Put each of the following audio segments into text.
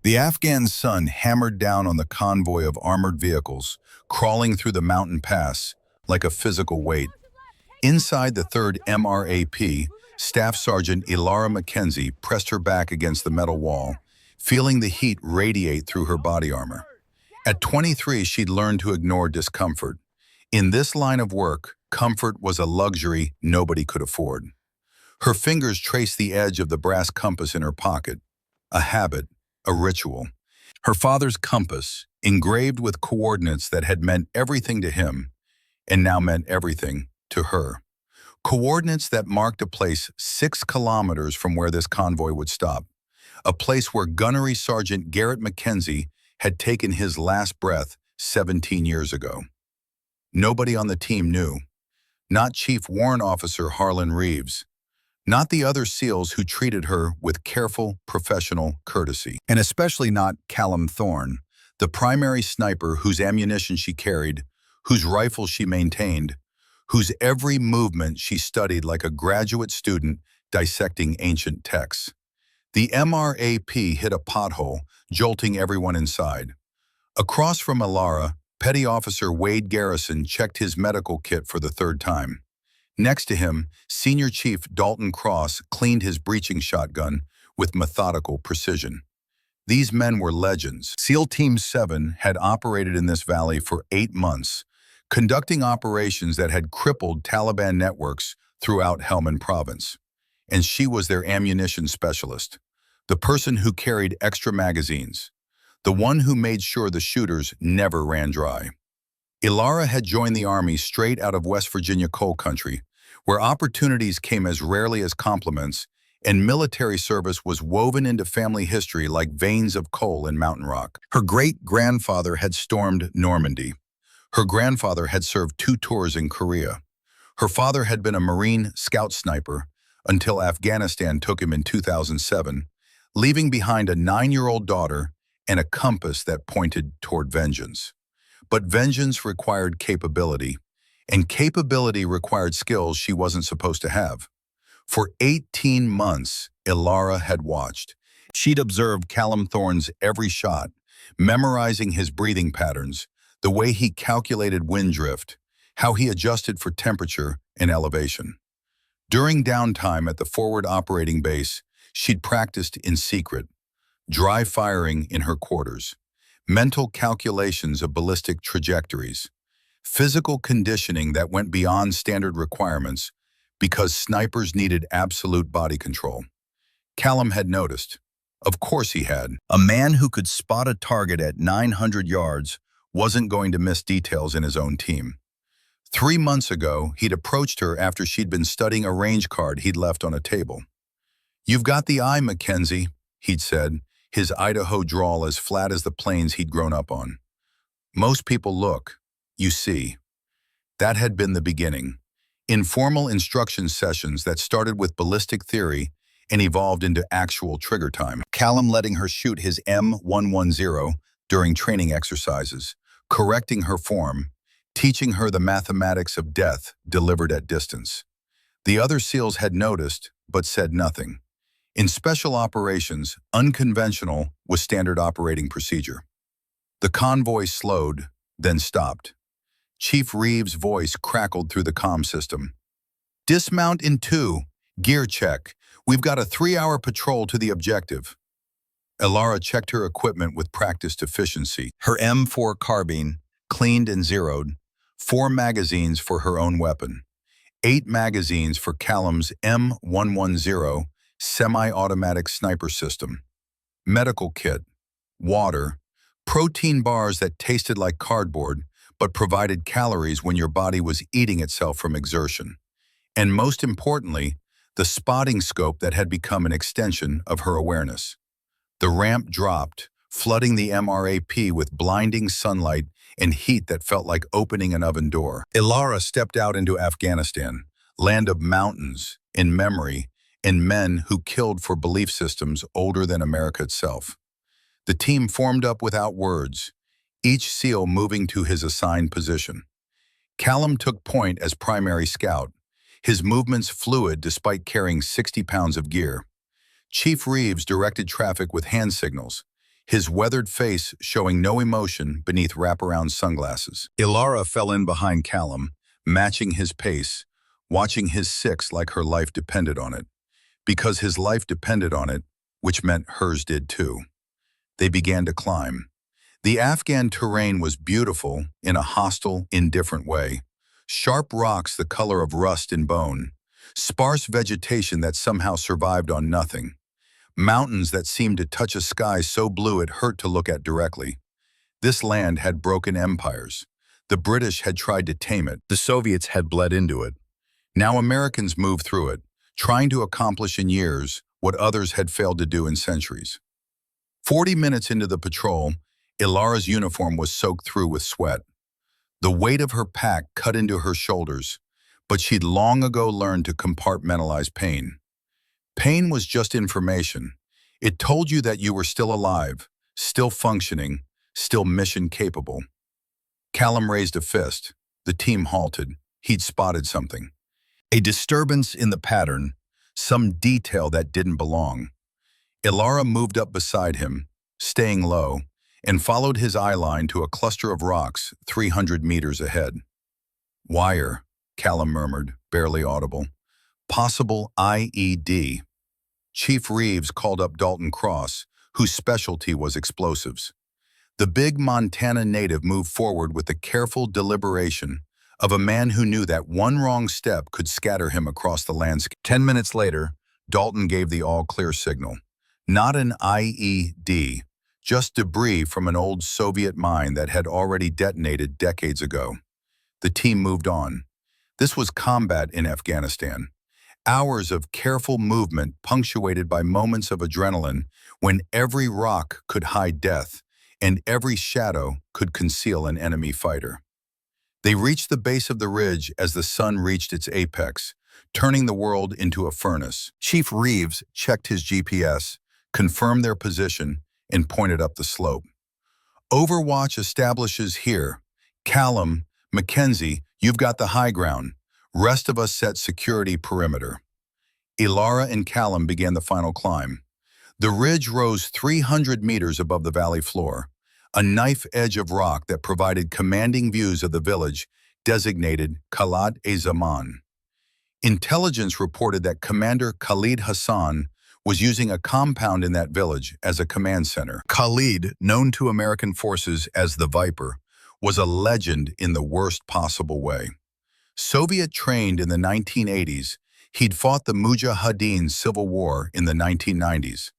The Afghan sun hammered down on the convoy of armored vehicles, crawling through the mountain pass like a physical weight. Inside the 3rd MRAP, Staff Sergeant Ilara Mackenzie pressed her back against the metal wall, feeling the heat radiate through her body armor. At 23, she'd learned to ignore discomfort. In this line of work, comfort was a luxury nobody could afford. Her fingers traced the edge of the brass compass in her pocket, a habit, a ritual. Her father's compass, engraved with coordinates that had meant everything to him, and now meant everything to her. Coordinates that marked a place 6 kilometers from where this convoy would stop, a place where Gunnery Sergeant Garrett Mackenzie had taken his last breath 17 years ago. Nobody on the team knew. Not Chief Warrant Officer Harlan Reeves. Not the other SEALs who treated her with careful, professional courtesy. And especially not Callum Thorne, the primary sniper whose ammunition she carried, whose rifle she maintained, whose every movement she studied like a graduate student dissecting ancient texts. The MRAP hit a pothole, jolting everyone inside. Across from Ilara, Petty Officer Wade Garrison checked his medical kit for the 3rd time. Next to him, Senior Chief Dalton Cross cleaned his breaching shotgun with methodical precision. These men were legends. SEAL Team 7 had operated in this valley for 8 months, conducting operations that had crippled Taliban networks throughout Helmand Province. And she was their ammunition specialist, the person who carried extra magazines, the one who made sure the shooters never ran dry. Ilara had joined the Army straight out of West Virginia coal country, where opportunities came as rarely as compliments, and military service was woven into family history like veins of coal in mountain rock. Her great-grandfather had stormed Normandy. Her grandfather had served 2 tours in Korea. Her father had been a Marine scout sniper until Afghanistan took him in 2007, leaving behind a 9-year-old daughter and a compass that pointed toward vengeance. But vengeance required capability, and capability required skills she wasn't supposed to have. For 18 months, Ilara had watched. She'd observed Callum Thorne's every shot, memorizing his breathing patterns, the way he calculated wind drift, how he adjusted for temperature and elevation. During downtime at the forward operating base, she'd practiced in secret, dry firing in her quarters, mental calculations of ballistic trajectories, physical conditioning that went beyond standard requirements because snipers needed absolute body control. Callum had noticed. Of course he had. A man who could spot a target at 900 yards wasn't going to miss details in his own team. 3 months ago, he'd approached her after she'd been studying a range card he'd left on a table. "You've got the eye, Mackenzie," he'd said, his Idaho drawl as flat as the plains he'd grown up on. "Most people look, you see." That had been the beginning. Informal instruction sessions that started with ballistic theory and evolved into actual trigger time. Callum letting her shoot his M110 during training exercises, correcting her form, teaching her the mathematics of death delivered at distance. The other SEALs had noticed, but said nothing. In special operations, unconventional was standard operating procedure. The convoy slowed, then stopped. Chief Reeves' voice crackled through the comm system. "Dismount in 2. Gear check. We've got a 3-hour patrol to the objective." Ilara checked her equipment with practiced efficiency. Her M4 carbine, cleaned and zeroed, 4 magazines for her own weapon, 8 magazines for Callum's M110 semi-automatic sniper system, medical kit, water, protein bars that tasted like cardboard but provided calories when your body was eating itself from exertion, and most importantly, the spotting scope that had become an extension of her awareness. The ramp dropped, flooding the MRAP with blinding sunlight and heat that felt like opening an oven door. Ilara stepped out into Afghanistan, land of mountains, in memory, and men who killed for belief systems older than America itself. The team formed up without words, each SEAL moving to his assigned position. Callum took point as primary scout, his movements fluid despite carrying 60 pounds of gear. Chief Reeves directed traffic with hand signals, his weathered face showing no emotion beneath wraparound sunglasses. Ilara fell in behind Callum, matching his pace, watching his six like her life depended on it. Because his life depended on it, which meant hers did too. They began to climb. The Afghan terrain was beautiful in a hostile, indifferent way. Sharp rocks the color of rust and bone. Sparse vegetation that somehow survived on nothing. Mountains that seemed to touch a sky so blue it hurt to look at directly. This land had broken empires. The British had tried to tame it. The Soviets had bled into it. Now Americans moved through it, trying to accomplish in years what others had failed to do in centuries. 40 minutes into the patrol, Ilara's uniform was soaked through with sweat. The weight of her pack cut into her shoulders, but she'd long ago learned to compartmentalize pain. Pain was just information. It told you that you were still alive, still functioning, still mission capable. Callum raised a fist. The team halted. He'd spotted something. A disturbance in the pattern, some detail that didn't belong. Ilara moved up beside him, staying low, and followed his eye line to a cluster of rocks 300 meters ahead. "Wire," Callum murmured, barely audible. "Possible IED." Chief Reeves called up Dalton Cross, whose specialty was explosives. The big Montana native moved forward with the careful deliberation of a man who knew that one wrong step could scatter him across the landscape. 10 minutes later, Dalton gave the all-clear signal. Not an IED, just debris from an old Soviet mine that had already detonated decades ago. The team moved on. This was combat in Afghanistan. Hours of careful movement punctuated by moments of adrenaline when every rock could hide death and every shadow could conceal an enemy fighter. They reached the base of the ridge as the sun reached its apex, turning the world into a furnace. Chief Reeves checked his GPS, confirmed their position, and pointed up the slope. "Overwatch establishes here. Callum, Mackenzie, you've got the high ground. Rest of us set security perimeter." Ilara and Callum began the final climb. The ridge rose 300 meters above the valley floor, a knife edge of rock that provided commanding views of the village designated Khalid-e-Zaman. Intelligence reported that Commander Khalid Hassan was using a compound in that village as a command center. Khalid, known to American forces as the Viper, was a legend in the worst possible way. Soviet trained in the 1980s, he'd fought the Mujahideen Civil War in the 1990s,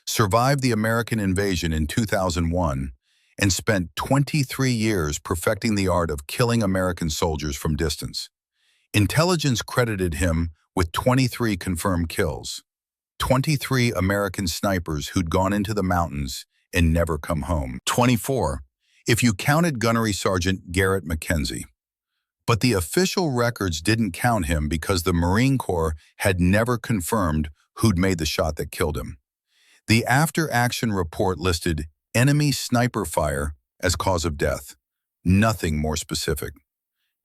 survived the American invasion in 2001, and spent 23 years perfecting the art of killing American soldiers from distance. Intelligence credited him with 23 confirmed kills, 23 American snipers who'd gone into the mountains and never come home. 24, if you counted Gunnery Sergeant Garrett Mackenzie. But the official records didn't count him because the Marine Corps had never confirmed who'd made the shot that killed him. The after-action report listed enemy sniper fire as cause of death. Nothing more specific.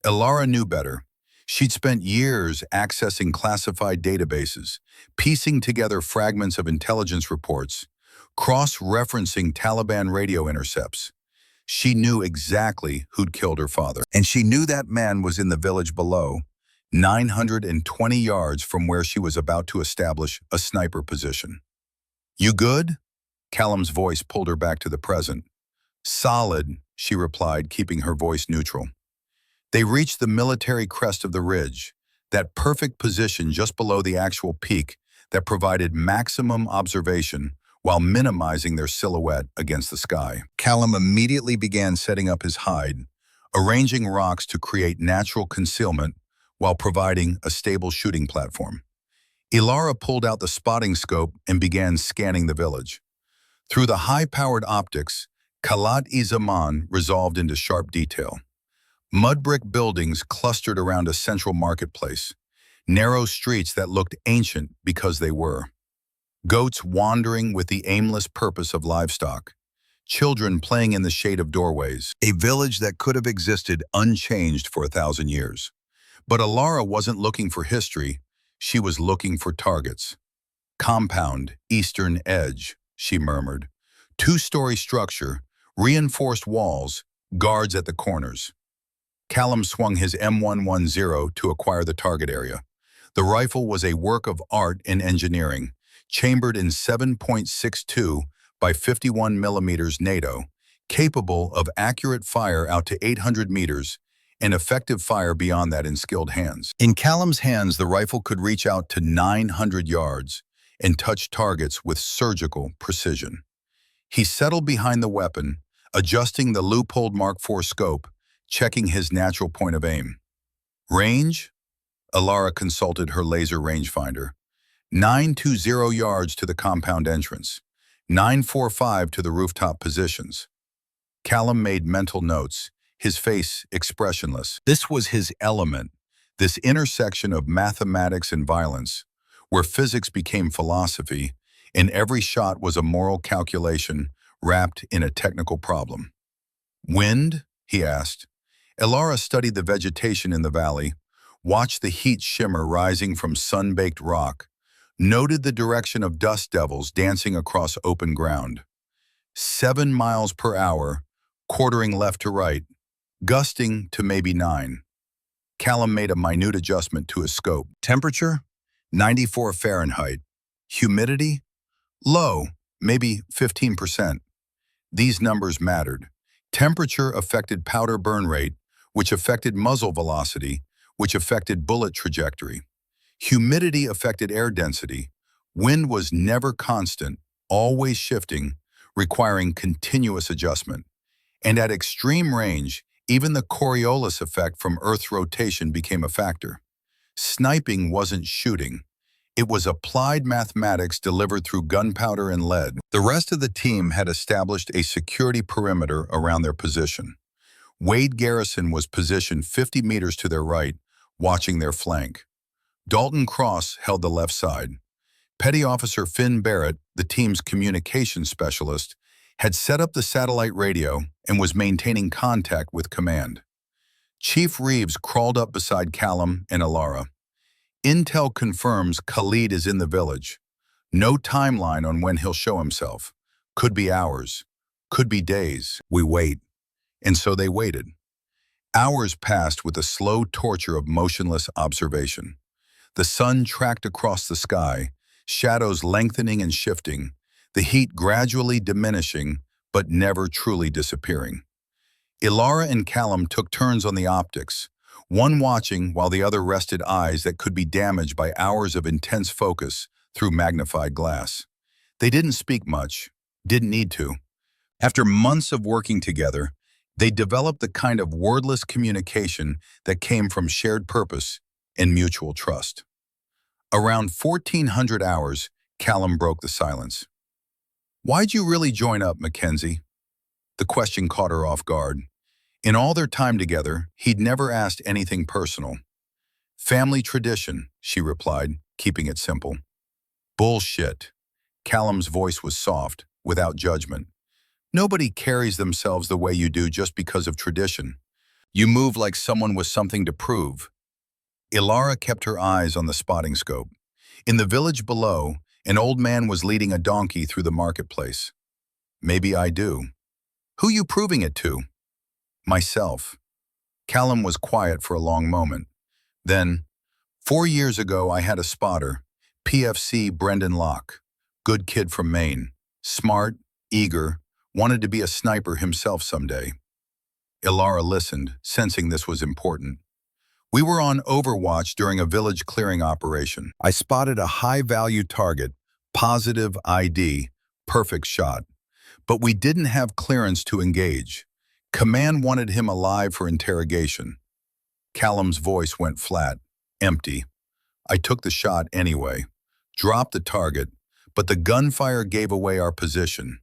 Ilara knew better. She'd spent years accessing classified databases, piecing together fragments of intelligence reports, cross-referencing Taliban radio intercepts. She knew exactly who'd killed her father. And she knew that man was in the village below, 920 yards from where she was about to establish a sniper position. "You good?" Callum's voice pulled her back to the present. "Solid," she replied, keeping her voice neutral. They reached the military crest of the ridge, that perfect position just below the actual peak that provided maximum observation while minimizing their silhouette against the sky. Callum immediately began setting up his hide, arranging rocks to create natural concealment while providing a stable shooting platform. Ilara pulled out the spotting scope and began scanning the village. Through the high-powered optics, Khalid-e-Zaman resolved into sharp detail. Mud brick buildings clustered around a central marketplace, narrow streets that looked ancient because they were. Goats wandering with the aimless purpose of livestock. Children playing in the shade of doorways. A village that could have existed unchanged for 1,000 years. But Ilara wasn't looking for history, she was looking for targets. "Compound, eastern edge," she murmured. Two-story structure, reinforced walls, guards at the corners. Callum swung his M110 to acquire the target area. The rifle was a work of art and engineering, chambered in 7.62 by 51 millimeters NATO, capable of accurate fire out to 800 meters and effective fire beyond that in skilled hands. In Callum's hands, the rifle could reach out to 900 yards and touch targets with surgical precision. He settled behind the weapon, adjusting the loopholed Mark IV scope, checking his natural point of aim. Range? Alara consulted her laser rangefinder. 920 yards to the compound entrance, 945 to the rooftop positions. Callum made mental notes, his face expressionless. This was his element, this intersection of mathematics and violence, where physics became philosophy, and every shot was a moral calculation wrapped in a technical problem. Wind? He asked. Alara studied the vegetation in the valley, watched the heat shimmer rising from sun-baked rock, noted the direction of dust devils dancing across open ground. 7 miles per hour, quartering left to right, gusting to maybe 9. Callum made a minute adjustment to his scope. Temperature? 94 Fahrenheit. Humidity? Low, maybe 15%. These numbers mattered. Temperature affected powder burn rate, which affected muzzle velocity, which affected bullet trajectory. Humidity affected air density. Wind was never constant, always shifting, requiring continuous adjustment. And at extreme range, even the Coriolis effect from Earth's rotation became a factor. Sniping wasn't shooting. It was applied mathematics delivered through gunpowder and lead. The rest of the team had established a security perimeter around their position. Wade Garrison was positioned 50 meters to their right, watching their flank. Dalton Cross held the left side. Petty Officer Finn Barrett, the team's communications specialist, had set up the satellite radio and was maintaining contact with command. Chief Reeves crawled up beside Callum and Alara. Intel confirms Khalid is in the village. No timeline on when he'll show himself. Could be hours. Could be days. We wait. And so they waited. Hours passed with the slow torture of motionless observation. The sun tracked across the sky, shadows lengthening and shifting, the heat gradually diminishing but never truly disappearing. Alara and Callum took turns on the optics, one watching while the other rested eyes that could be damaged by hours of intense focus through magnified glass. They didn't speak much, didn't need to. After months of working together, they developed the kind of wordless communication that came from shared purpose and mutual trust. Around 1400 hours, Callum broke the silence. "Why'd you really join up, Mackenzie?" The question caught her off guard. In all their time together, he'd never asked anything personal. "Family tradition," she replied, keeping it simple. "Bullshit." Callum's voice was soft, without judgment. "Nobody carries themselves the way you do just because of tradition. You move like someone with something to prove." Alara kept her eyes on the spotting scope. In the village below, an old man was leading a donkey through the marketplace. "Maybe I do." "Who you proving it to?" "Myself." Callum was quiet for a long moment. Then, 4 years ago I had a spotter, PFC Brendan Locke. Good kid from Maine. Smart, eager, wanted to be a sniper himself someday. Alara listened, sensing this was important. "We were on overwatch during a village clearing operation. I spotted a high-value target, positive ID, perfect shot. But we didn't have clearance to engage. Command wanted him alive for interrogation." Callum's voice went flat, empty. "I took the shot anyway, dropped the target, but the gunfire gave away our position.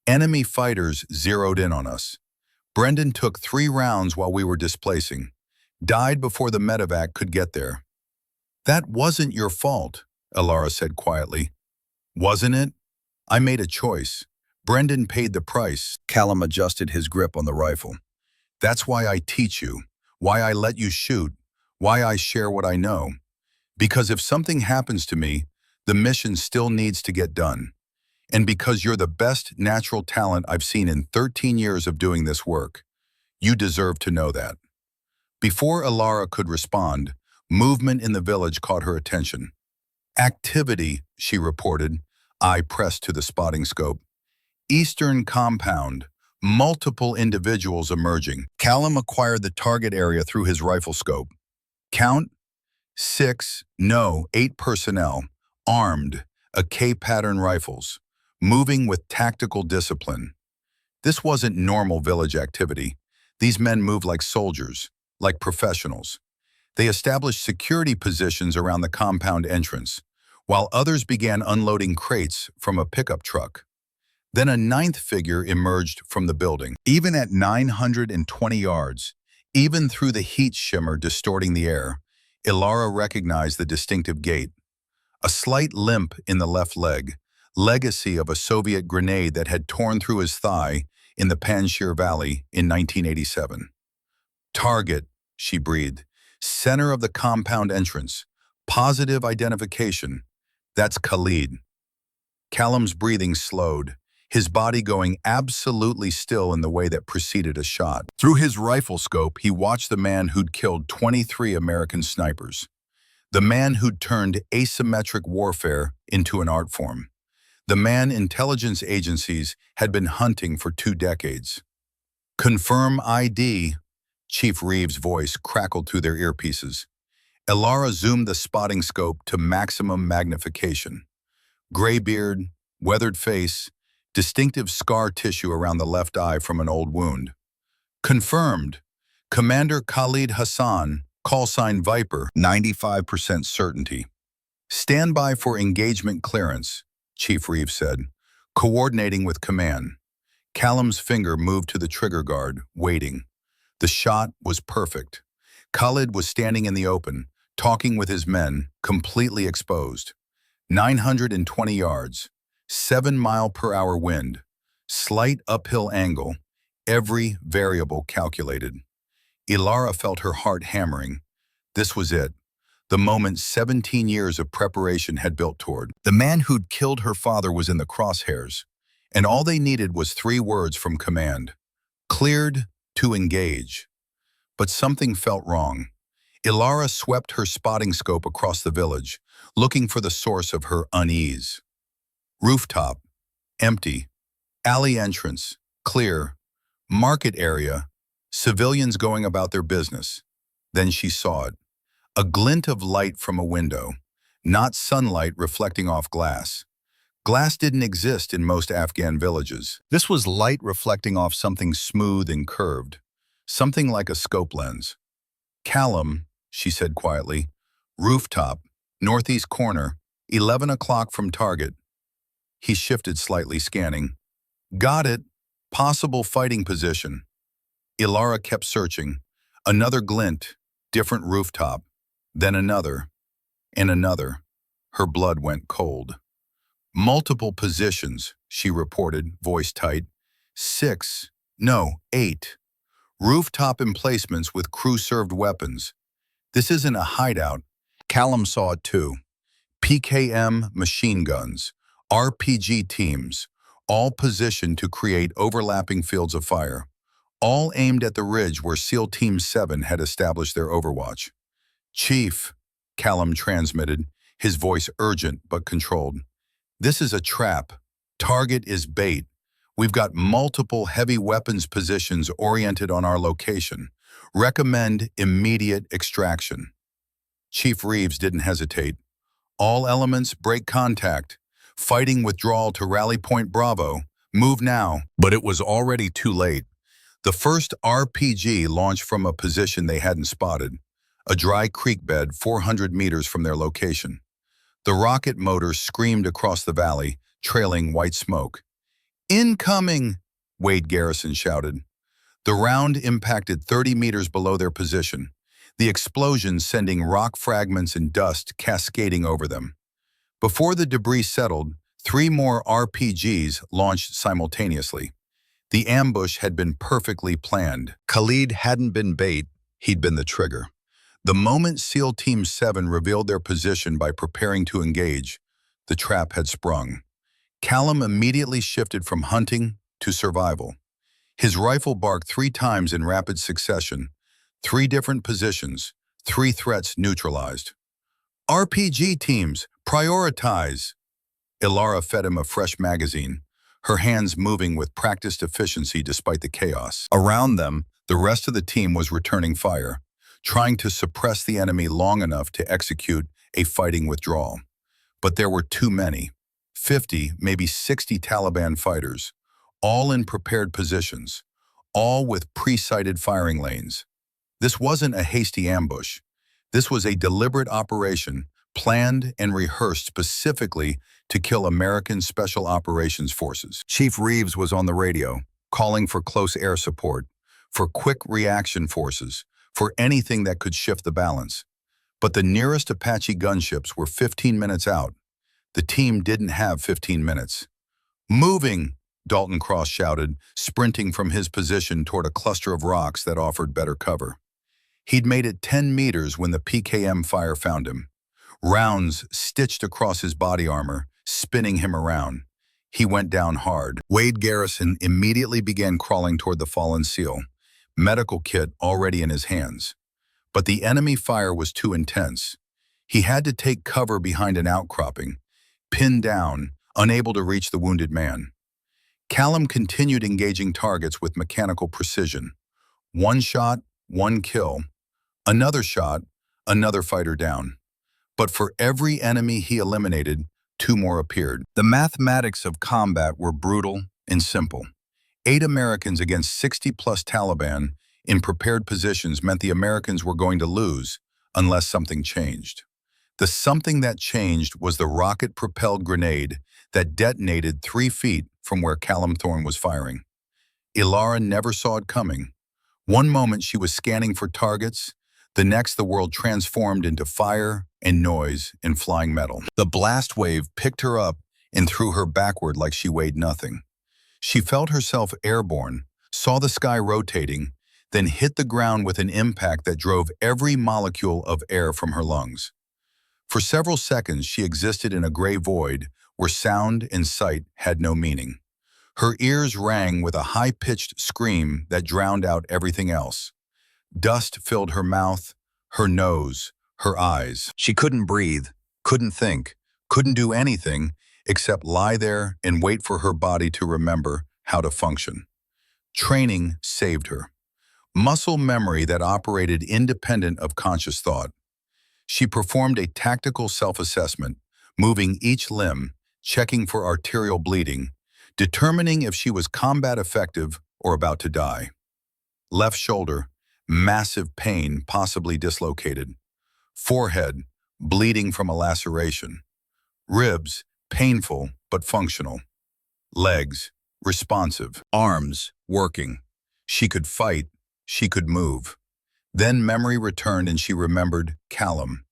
Enemy fighters zeroed in on us. Brendan took 3 rounds while we were displacing. Died before the medevac could get there." "That wasn't your fault," Alara said quietly. "Wasn't it? I made a choice. Brendan paid the price." Callum adjusted his grip on the rifle. "That's why I teach you, why I let you shoot, why I share what I know. Because if something happens to me, the mission still needs to get done. And because you're the best natural talent I've seen in 13 years of doing this work. You deserve to know that. Before Ilara could respond, movement in the village caught her attention. Activity, she reported, eye pressed to the spotting scope. Eastern compound, multiple individuals emerging. Callum acquired the target area through his rifle scope. Count, 6, no, 8 personnel, armed, AK-pattern rifles, moving with tactical discipline. This wasn't normal village activity. These men moved like soldiers, like professionals. They established security positions around the compound entrance, while others began unloading crates from a pickup truck. Then a ninth figure emerged from the building. Even at 920 yards, even through the heat shimmer distorting the air, Ilara recognized the distinctive gait. A slight limp in the left leg, legacy of a Soviet grenade that had torn through his thigh in the Panjshir Valley in 1987. Target, she breathed. Center of the compound entrance. Positive identification. That's Khalid. Callum's breathing slowed, his body going absolutely still in the way that preceded a shot. Through his rifle scope, he watched the man who'd killed 23 American snipers. The man who'd turned asymmetric warfare into an art form. The man intelligence agencies had been hunting for 2 decades. Confirm ID, Chief Reeves' voice crackled through their earpieces. Ilara zoomed the spotting scope to maximum magnification. Gray beard, weathered face, distinctive scar tissue around the left eye from an old wound. Confirmed. Commander Khalid Hassan, call sign Viper, 95% certainty. Stand by for engagement clearance, Chief Reeves said, coordinating with command. Callum's finger moved to the trigger guard, waiting. The shot was perfect. Khalid was standing in the open, talking with his men, completely exposed. 920 yards, 7-mile-per-hour wind, slight uphill angle, every variable calculated. Ilara felt her heart hammering. This was it, the moment 17 years of preparation had built toward. The man who'd killed her father was in the crosshairs, and all they needed was 3 words from command. Cleared to engage. But something felt wrong. Ilara swept her spotting scope across the village, looking for the source of her unease. Rooftop, empty. Alley entrance, clear. Market area, civilians going about their business. Then she saw it. A glint of light from a window, not sunlight reflecting off glass. Glass didn't exist in most Afghan villages. This was light reflecting off something smooth and curved, something like a scope lens. Callum, she said quietly, rooftop, northeast corner, 11 o'clock from target. He shifted slightly, scanning. Got it. Possible fighting position. Ilara kept searching. Another glint, different rooftop, then another, and another. Her blood went cold. Multiple positions, she reported, voice tight. 6, no, 8. Rooftop emplacements with crew-served weapons. This isn't a hideout. Callum saw it too. PKM machine guns, RPG teams, all positioned to create overlapping fields of fire, all aimed at the ridge where SEAL Team 7 had established their overwatch. Chief, Callum transmitted, his voice urgent but controlled. This is a trap. Target is bait. We've got multiple heavy weapons positions oriented on our location. Recommend immediate extraction. Chief Reeves didn't hesitate. All elements break contact. Fighting withdrawal to Rally Point Bravo. Move now. But it was already too late. The first RPG launched from a position they hadn't spotted, a dry creek bed 400 meters from their location. The rocket motor screamed across the valley, trailing white smoke. Incoming, Wade Garrison shouted. The round impacted 30 meters below their position, the explosion sending rock fragments and dust cascading over them. Before the debris settled, 3 more RPGs launched simultaneously. The ambush had been perfectly planned. Khalid hadn't been bait, he'd been the trigger. The moment SEAL Team 7 revealed their position by preparing to engage, the trap had sprung. Callum immediately shifted from hunting to survival. His rifle barked 3 times in rapid succession, 3 different positions, 3 threats neutralized. RPG teams, prioritize! Ilara fed him a fresh magazine, her hands moving with practiced efficiency despite the chaos. Around them, the rest of the team was returning fire, trying to suppress the enemy long enough to execute a fighting withdrawal. But there were too many. 50, maybe 60 Taliban fighters, all in prepared positions, all with pre-sighted firing lanes. This wasn't a hasty ambush. This was a deliberate operation, planned and rehearsed specifically to kill American Special Operations Forces. Chief Reeves was on the radio, calling for close air support, for quick reaction forces, for anything that could shift the balance. But the nearest Apache gunships were 15 minutes out. The team didn't have 15 minutes. Moving, Dalton Cross shouted, sprinting from his position toward a cluster of rocks that offered better cover. He'd made it 10 meters when the PKM fire found him. Rounds stitched across his body armor, spinning him around. He went down hard. Wade Garrison immediately began crawling toward the fallen SEAL, medical kit already in his hands. But the enemy fire was too intense. He had to take cover behind an outcropping, pinned down, unable to reach the wounded man. Callum continued engaging targets with mechanical precision. 1 shot, 1 kill. Another shot, another fighter down. But for every enemy he eliminated, 2 more appeared. The mathematics of combat were brutal and simple. 8 Americans against 60-plus Taliban in prepared positions meant the Americans were going to lose unless something changed. The something that changed was the rocket-propelled grenade that detonated 3 feet from where Callum Thorne was firing. Ilara never saw it coming. One moment she was scanning for targets, the next the world transformed into fire and noise and flying metal. The blast wave picked her up and threw her backward like she weighed nothing. She felt herself airborne, saw the sky rotating, then hit the ground with an impact that drove every molecule of air from her lungs. For several seconds, she existed in a gray void where sound and sight had no meaning. Her ears rang with a high-pitched scream that drowned out everything else. Dust filled her mouth, her nose, her eyes. She couldn't breathe, couldn't think, couldn't do anything except lie there and wait for her body to remember how to function. Training saved her. Muscle memory that operated independent of conscious thought. She performed a tactical self-assessment, moving each limb, checking for arterial bleeding, determining if she was combat effective or about to die. Left shoulder, massive pain, possibly dislocated. Forehead, bleeding from a laceration. Ribs, painful but functional. Legs, responsive. Arms, working. She could fight, she could move. Then memory returned and she remembered Callum.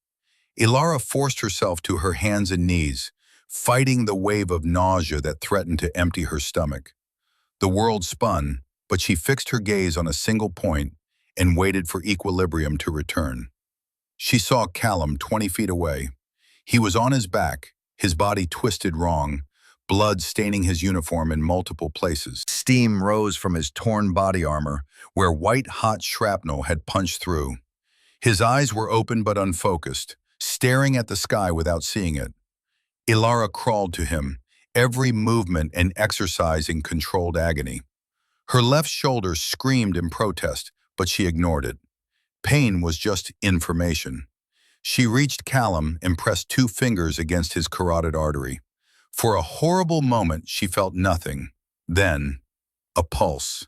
Ilara forced herself to her hands and knees, fighting the wave of nausea that threatened to empty her stomach. The world spun, but she fixed her gaze on a single point and waited for equilibrium to return. She saw Callum 20 feet away. He was on his back, his body twisted wrong, blood staining his uniform in multiple places. Steam rose from his torn body armor, where white-hot shrapnel had punched through. His eyes were open but unfocused, staring at the sky without seeing it. Ilara crawled to him, every movement an exercise in controlled agony. Her left shoulder screamed in protest, but she ignored it. Pain was just information. She reached Callum and pressed 2 fingers against his carotid artery. For a horrible moment, she felt nothing. Then, a pulse.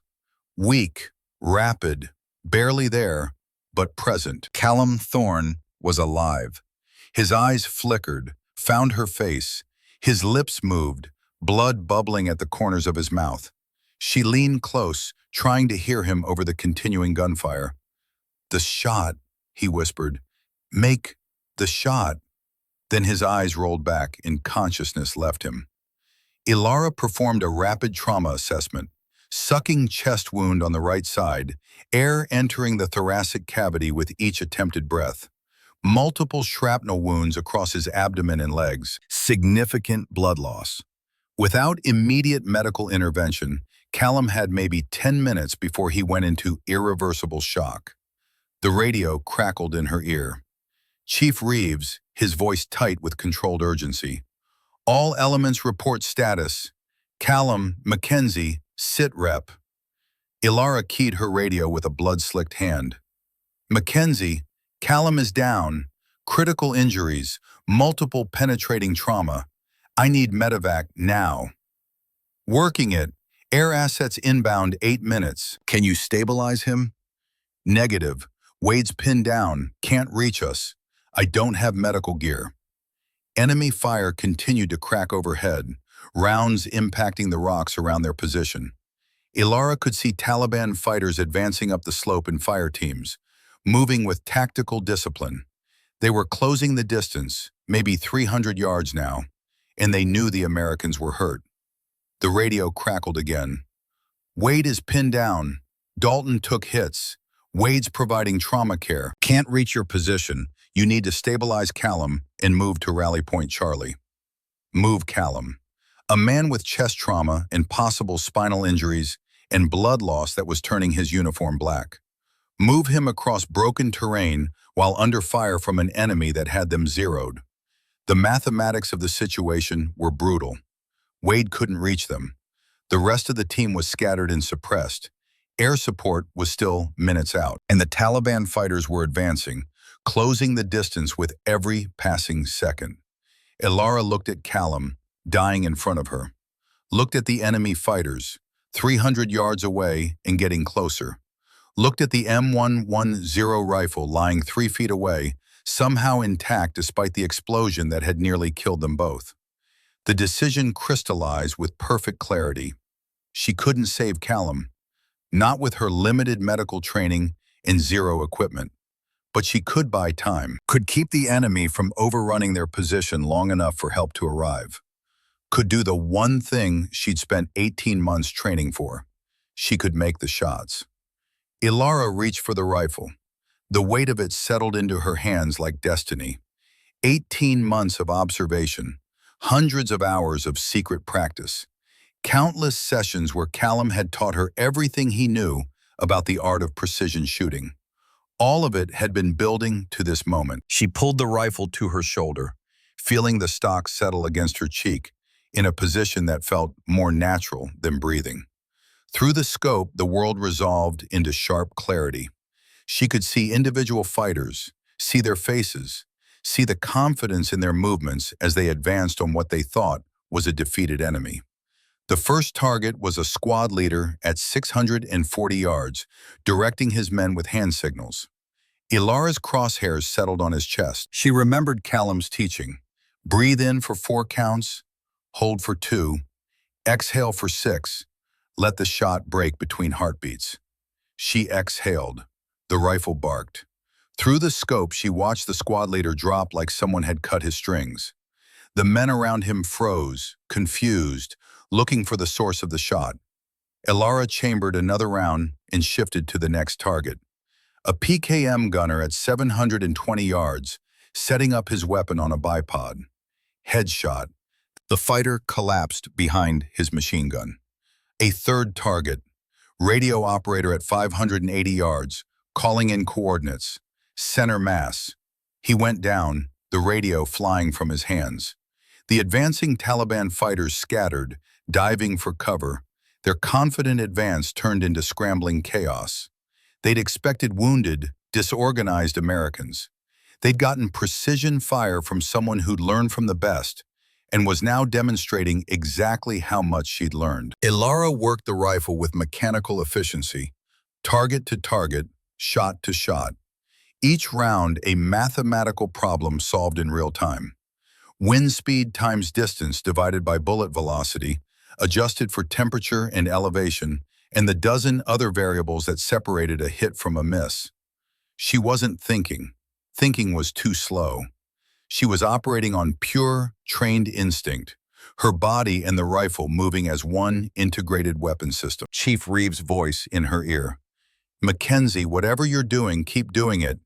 Weak, rapid, barely there, but present. Callum Thorne was alive. His eyes flickered, found her face. His lips moved, blood bubbling at the corners of his mouth. She leaned close, trying to hear him over the continuing gunfire. "The shot," he whispered. "Make the shot." Then his eyes rolled back and consciousness left him. Ilara performed a rapid trauma assessment. Sucking chest wound on the right side, air entering the thoracic cavity with each attempted breath. Multiple shrapnel wounds across his abdomen and legs. Significant blood loss. Without immediate medical intervention, Callum had maybe 10 minutes before he went into irreversible shock. The radio crackled in her ear. Chief Reeves, his voice tight with controlled urgency. All elements report status. Callum, Mackenzie, sit rep. Ilara keyed her radio with a blood-slicked hand. Mackenzie, Callum is down. Critical injuries, multiple penetrating trauma. I need medevac now. Working it. Air assets inbound 8 minutes. Can you stabilize him? Negative. Wade's pinned down. Can't reach us. I don't have medical gear. Enemy fire continued to crack overhead, rounds impacting the rocks around their position. Ilara could see Taliban fighters advancing up the slope in fire teams, moving with tactical discipline. They were closing the distance, maybe 300 yards now, and they knew the Americans were hurt. The radio crackled again. Wade is pinned down. Dalton took hits. Wade's providing trauma care. Can't reach your position. You need to stabilize Callum and move to Rally Point Charlie. Move Callum. A man with chest trauma and possible spinal injuries and blood loss that was turning his uniform black. Move him across broken terrain while under fire from an enemy that had them zeroed. The mathematics of the situation were brutal. Wade couldn't reach them. The rest of the team was scattered and suppressed. Air support was still minutes out, and the Taliban fighters were advancing, closing the distance with every passing second. Ilara looked at Callum, dying in front of her. Looked at the enemy fighters, 300 yards away and getting closer. Looked at the M110 rifle lying 3 feet away, somehow intact despite the explosion that had nearly killed them both. The decision crystallized with perfect clarity. She couldn't save Callum, not with her limited medical training and zero equipment. But she could buy time, could keep the enemy from overrunning their position long enough for help to arrive. Could do the one thing she'd spent 18 months training for. She could make the shots. Ilara reached for the rifle. The weight of it settled into her hands like destiny. 18 months of observation, hundreds of hours of secret practice, countless sessions where Callum had taught her everything he knew about the art of precision shooting. All of it had been building to this moment. She pulled the rifle to her shoulder, feeling the stock settle against her cheek in a position that felt more natural than breathing. Through the scope, the world resolved into sharp clarity. She could see individual fighters, see their faces, see the confidence in their movements as they advanced on what they thought was a defeated enemy. The first target was a squad leader at 640 yards, directing his men with hand signals. Ilara's crosshairs settled on his chest. She remembered Callum's teaching. Breathe in for 4 counts, hold for 2, exhale for 6, let the shot break between heartbeats. She exhaled. The rifle barked. Through the scope, she watched the squad leader drop like someone had cut his strings. The men around him froze, confused, looking for the source of the shot. Ilara chambered another round and shifted to the next target. A PKM gunner at 720 yards, setting up his weapon on a bipod. Headshot. The fighter collapsed behind his machine gun. A third target. Radio operator at 580 yards, calling in coordinates. Center mass. He went down, the radio flying from his hands. The advancing Taliban fighters scattered, diving for cover. Their confident advance turned into scrambling chaos. They'd expected wounded, disorganized Americans. They'd gotten precision fire from someone who'd learned from the best and was now demonstrating exactly how much she'd learned. Ilara worked the rifle with mechanical efficiency, target to target, shot to shot. Each round a mathematical problem solved in real time. Wind speed times distance divided by bullet velocity, adjusted for temperature and elevation, and the dozen other variables that separated a hit from a miss. She wasn't thinking. Thinking was too slow. She was operating on pure, trained instinct, her body and the rifle moving as one integrated weapon system. Chief Reeves' voice in her ear. Mackenzie, whatever you're doing, keep doing it.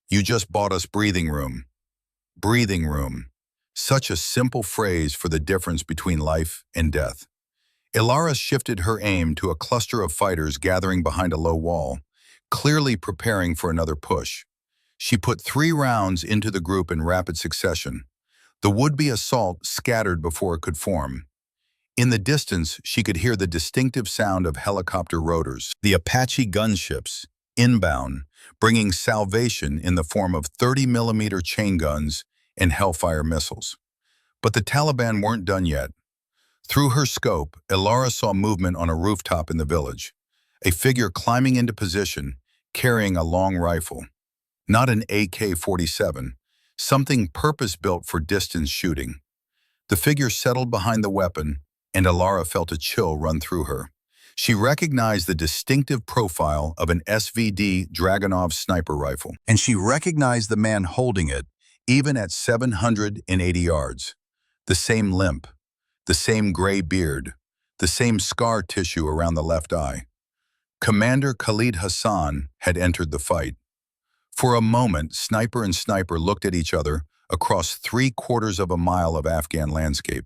You just bought us breathing room. Breathing room. Such a simple phrase for the difference between life and death. Ilara shifted her aim to a cluster of fighters gathering behind a low wall, clearly preparing for another push. She put 3 rounds into the group in rapid succession. The would-be assault scattered before it could form. In the distance, she could hear the distinctive sound of helicopter rotors, the Apache gunships, inbound, bringing salvation in the form of 30mm chain guns and Hellfire missiles. But the Taliban weren't done yet. Through her scope, Ilara saw movement on a rooftop in the village, a figure climbing into position, carrying a long rifle. Not an AK-47, something purpose-built for distance shooting. The figure settled behind the weapon, and Ilara felt a chill run through her. She recognized the distinctive profile of an SVD Dragunov sniper rifle, and she recognized the man holding it, even at 780 yards. The same limp, the same gray beard, the same scar tissue around the left eye. Commander Khalid Hassan had entered the fight. For a moment, sniper and sniper looked at each other across 3/4 of a mile of Afghan landscape.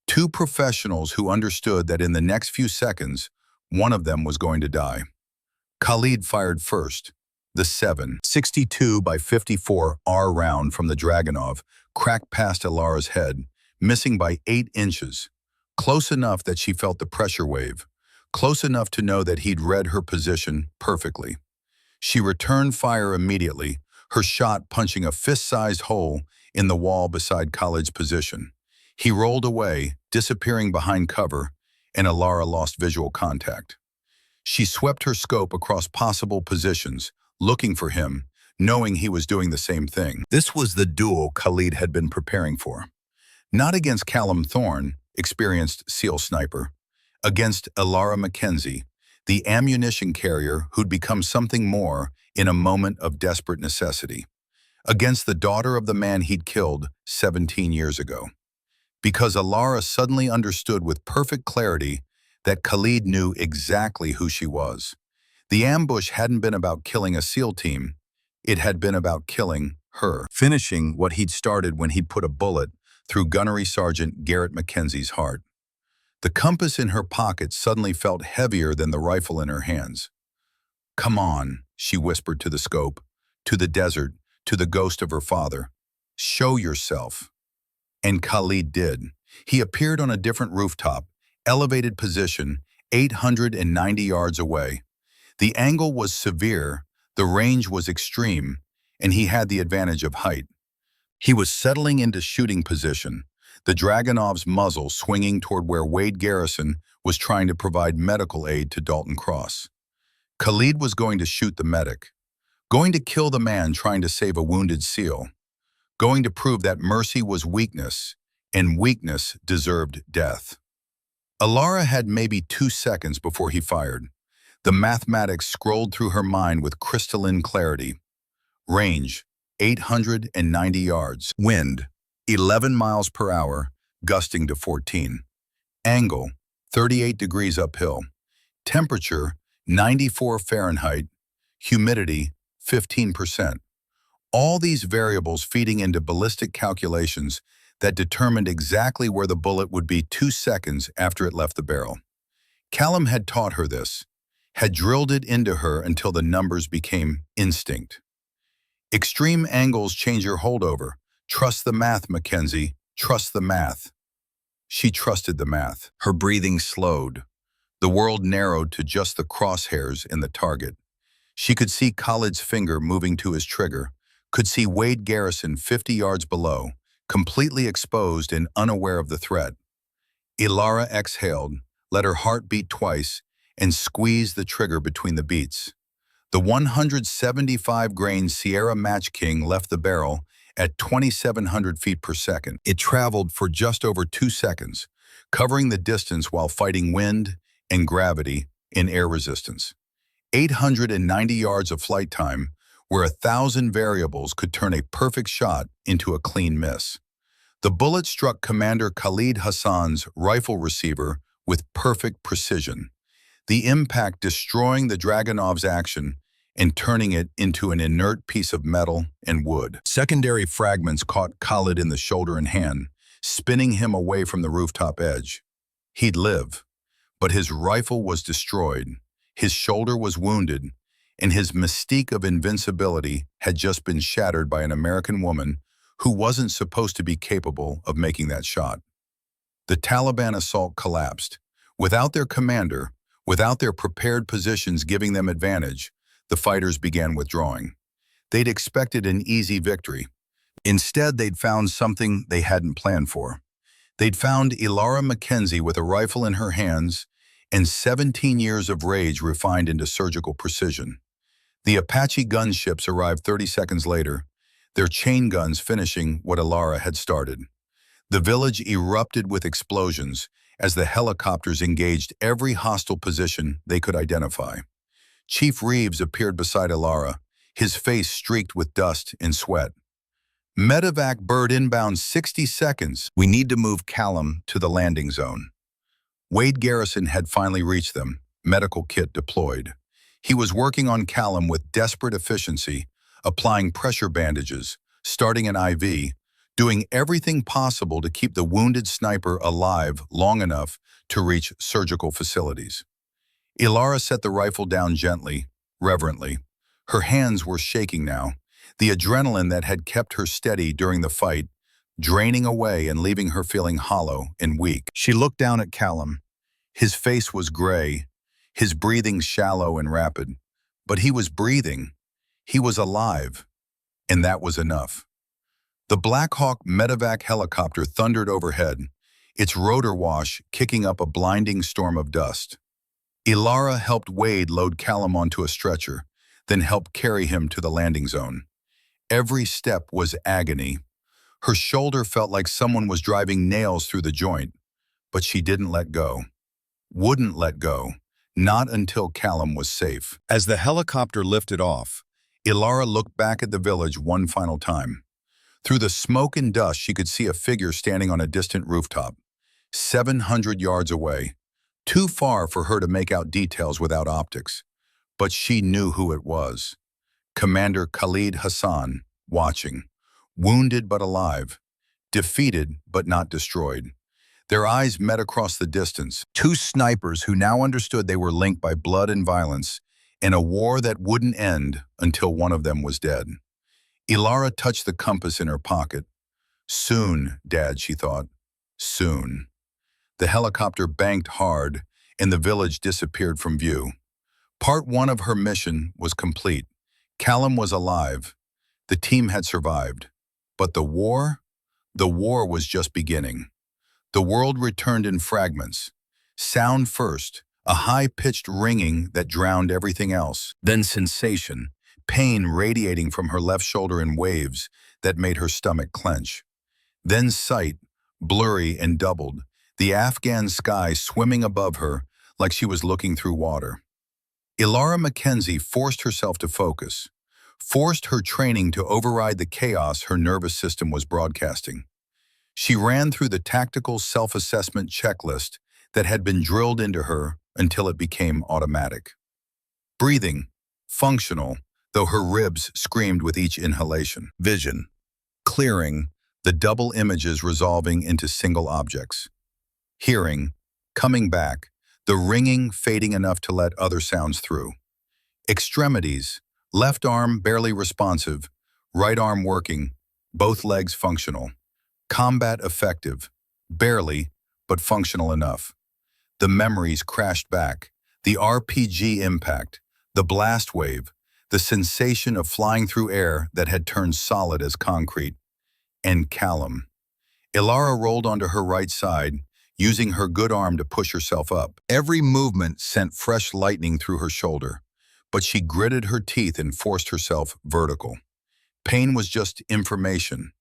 Two professionals who understood that in the next few seconds, one of them was going to die. Khalid fired first. The 7.62 by 54 R round from the Dragunov cracked past Ilara's head, missing by 8 inches, close enough that she felt the pressure wave, close enough to know that he'd read her position perfectly. She returned fire immediately, her shot punching a fist-sized hole in the wall beside Khalid's position. He rolled away, disappearing behind cover, and Ilara lost visual contact. She swept her scope across possible positions, looking for him, knowing he was doing the same thing. This was the duel Khalid had been preparing for. Not against Callum Thorne, experienced SEAL sniper, against Ilara Mackenzie, the ammunition carrier who'd become something more in a moment of desperate necessity, against the daughter of the man he'd killed 17 years ago. Because Ilara suddenly understood with perfect clarity that Khalid knew exactly who she was. The ambush hadn't been about killing a SEAL team, it had been about killing her, finishing what he'd started when he'd put a bullet through Gunnery Sergeant Garrett Mackenzie's heart. The compass in her pocket suddenly felt heavier than the rifle in her hands. "Come on," she whispered to the scope, to the desert, to the ghost of her father. "Show yourself." And Khalid did. He appeared on a different rooftop, elevated position, 890 yards away. The angle was severe, the range was extreme, and he had the advantage of height. He was settling into shooting position, the Dragunov's muzzle swinging toward where Wade Garrison was trying to provide medical aid to Dalton Cross. Khalid was going to shoot the medic, going to kill the man trying to save a wounded SEAL, going to prove that mercy was weakness, and weakness deserved death. Ilara had maybe 2 seconds before he fired. The mathematics scrolled through her mind with crystalline clarity. Range, 890 yards. Wind, 11 miles per hour, gusting to 14. Angle, 38 degrees uphill. Temperature, 94 Fahrenheit. Humidity, 15%. All these variables feeding into ballistic calculations that determined exactly where the bullet would be 2 seconds after it left the barrel. Callum had taught her this, had drilled it into her until the numbers became instinct. Extreme angles change your holdover. Trust the math, Mackenzie. Trust the math. She trusted the math. Her breathing slowed. The world narrowed to just the crosshairs in the target. She could see Khalid's finger moving to his trigger, could see Wade Garrison 50 yards below, completely exposed and unaware of the threat. Ilara exhaled, let her heart beat twice, and squeezed the trigger between the beats. The 175-grain Sierra Match King left the barrel at 2,700 feet per second. It traveled for just over 2 seconds, covering the distance while fighting wind and gravity in air resistance. 890 yards of flight time, where 1,000 variables could turn a perfect shot into a clean miss. The bullet struck Commander Khalid Hassan's rifle receiver with perfect precision, the impact destroying the Dragunov's action and turning it into an inert piece of metal and wood. Secondary fragments caught Khalid in the shoulder and hand, spinning him away from the rooftop edge. He'd live, but his rifle was destroyed, his shoulder was wounded, and his mystique of invincibility had just been shattered by an American woman who wasn't supposed to be capable of making that shot. The Taliban assault collapsed. Without their commander, without their prepared positions giving them advantage, the fighters began withdrawing. They'd expected an easy victory. Instead, they'd found something they hadn't planned for. They'd found Ilara Mackenzie with a rifle in her hands and 17 years of rage refined into surgical precision. The Apache gunships arrived 30 seconds later, their chain guns finishing what Ilara had started. The village erupted with explosions as the helicopters engaged every hostile position they could identify. Chief Reeves appeared beside Ilara, his face streaked with dust and sweat. Medevac bird inbound 60 seconds. We need to move Callum to the landing zone. Wade Garrison had finally reached them, medical kit deployed. He was working on Callum with desperate efficiency, applying pressure bandages, starting an IV, doing everything possible to keep the wounded sniper alive long enough to reach surgical facilities. Ilara set the rifle down gently, reverently. Her hands were shaking now, the adrenaline that had kept her steady during the fight, draining away and leaving her feeling hollow and weak. She looked down at Callum. His face was gray, his breathing shallow and rapid. But he was breathing. He was alive. And that was enough. The Black Hawk medevac helicopter thundered overhead, its rotor wash kicking up a blinding storm of dust. Ilara helped Wade load Callum onto a stretcher, then helped carry him to the landing zone. Every step was agony. Her shoulder felt like someone was driving nails through the joint, but she didn't let go. Wouldn't let go, not until Callum was safe. As the helicopter lifted off, Ilara looked back at the village one final time. Through the smoke and dust, she could see a figure standing on a distant rooftop, 700 yards away, too far for her to make out details without optics. But she knew who it was. Commander Khalid Hassan, watching, wounded but alive, defeated but not destroyed. Their eyes met across the distance, two snipers who now understood they were linked by blood and violence in a war that wouldn't end until one of them was dead. Ilara touched the compass in her pocket. Soon, Dad, she thought. Soon. The helicopter banked hard, and the village disappeared from view. Part one of her mission was complete. Callum was alive. The team had survived. But the war was just beginning. The world returned in fragments. Sound first, a high-pitched ringing that drowned everything else. Then sensation, pain radiating from her left shoulder in waves that made her stomach clench. Then sight, blurry and doubled, the Afghan sky swimming above her like she was looking through water. Ilara Mackenzie forced herself to focus, forced her training to override the chaos her nervous system was broadcasting. She ran through the tactical self-assessment checklist that had been drilled into her until it became automatic. Breathing, functional, though her ribs screamed with each inhalation. Vision, clearing, the double images resolving into single objects. Hearing, coming back, the ringing fading enough to let other sounds through. Extremities, left arm barely responsive, right arm working, both legs functional. Combat effective, barely, but functional enough. The memories crashed back, the RPG impact, the blast wave, the sensation of flying through air that had turned solid as concrete. And Callum. Ilara rolled onto her right side, using her good arm to push herself up. Every movement sent fresh lightning through her shoulder, but she gritted her teeth and forced herself vertical. Pain was just information.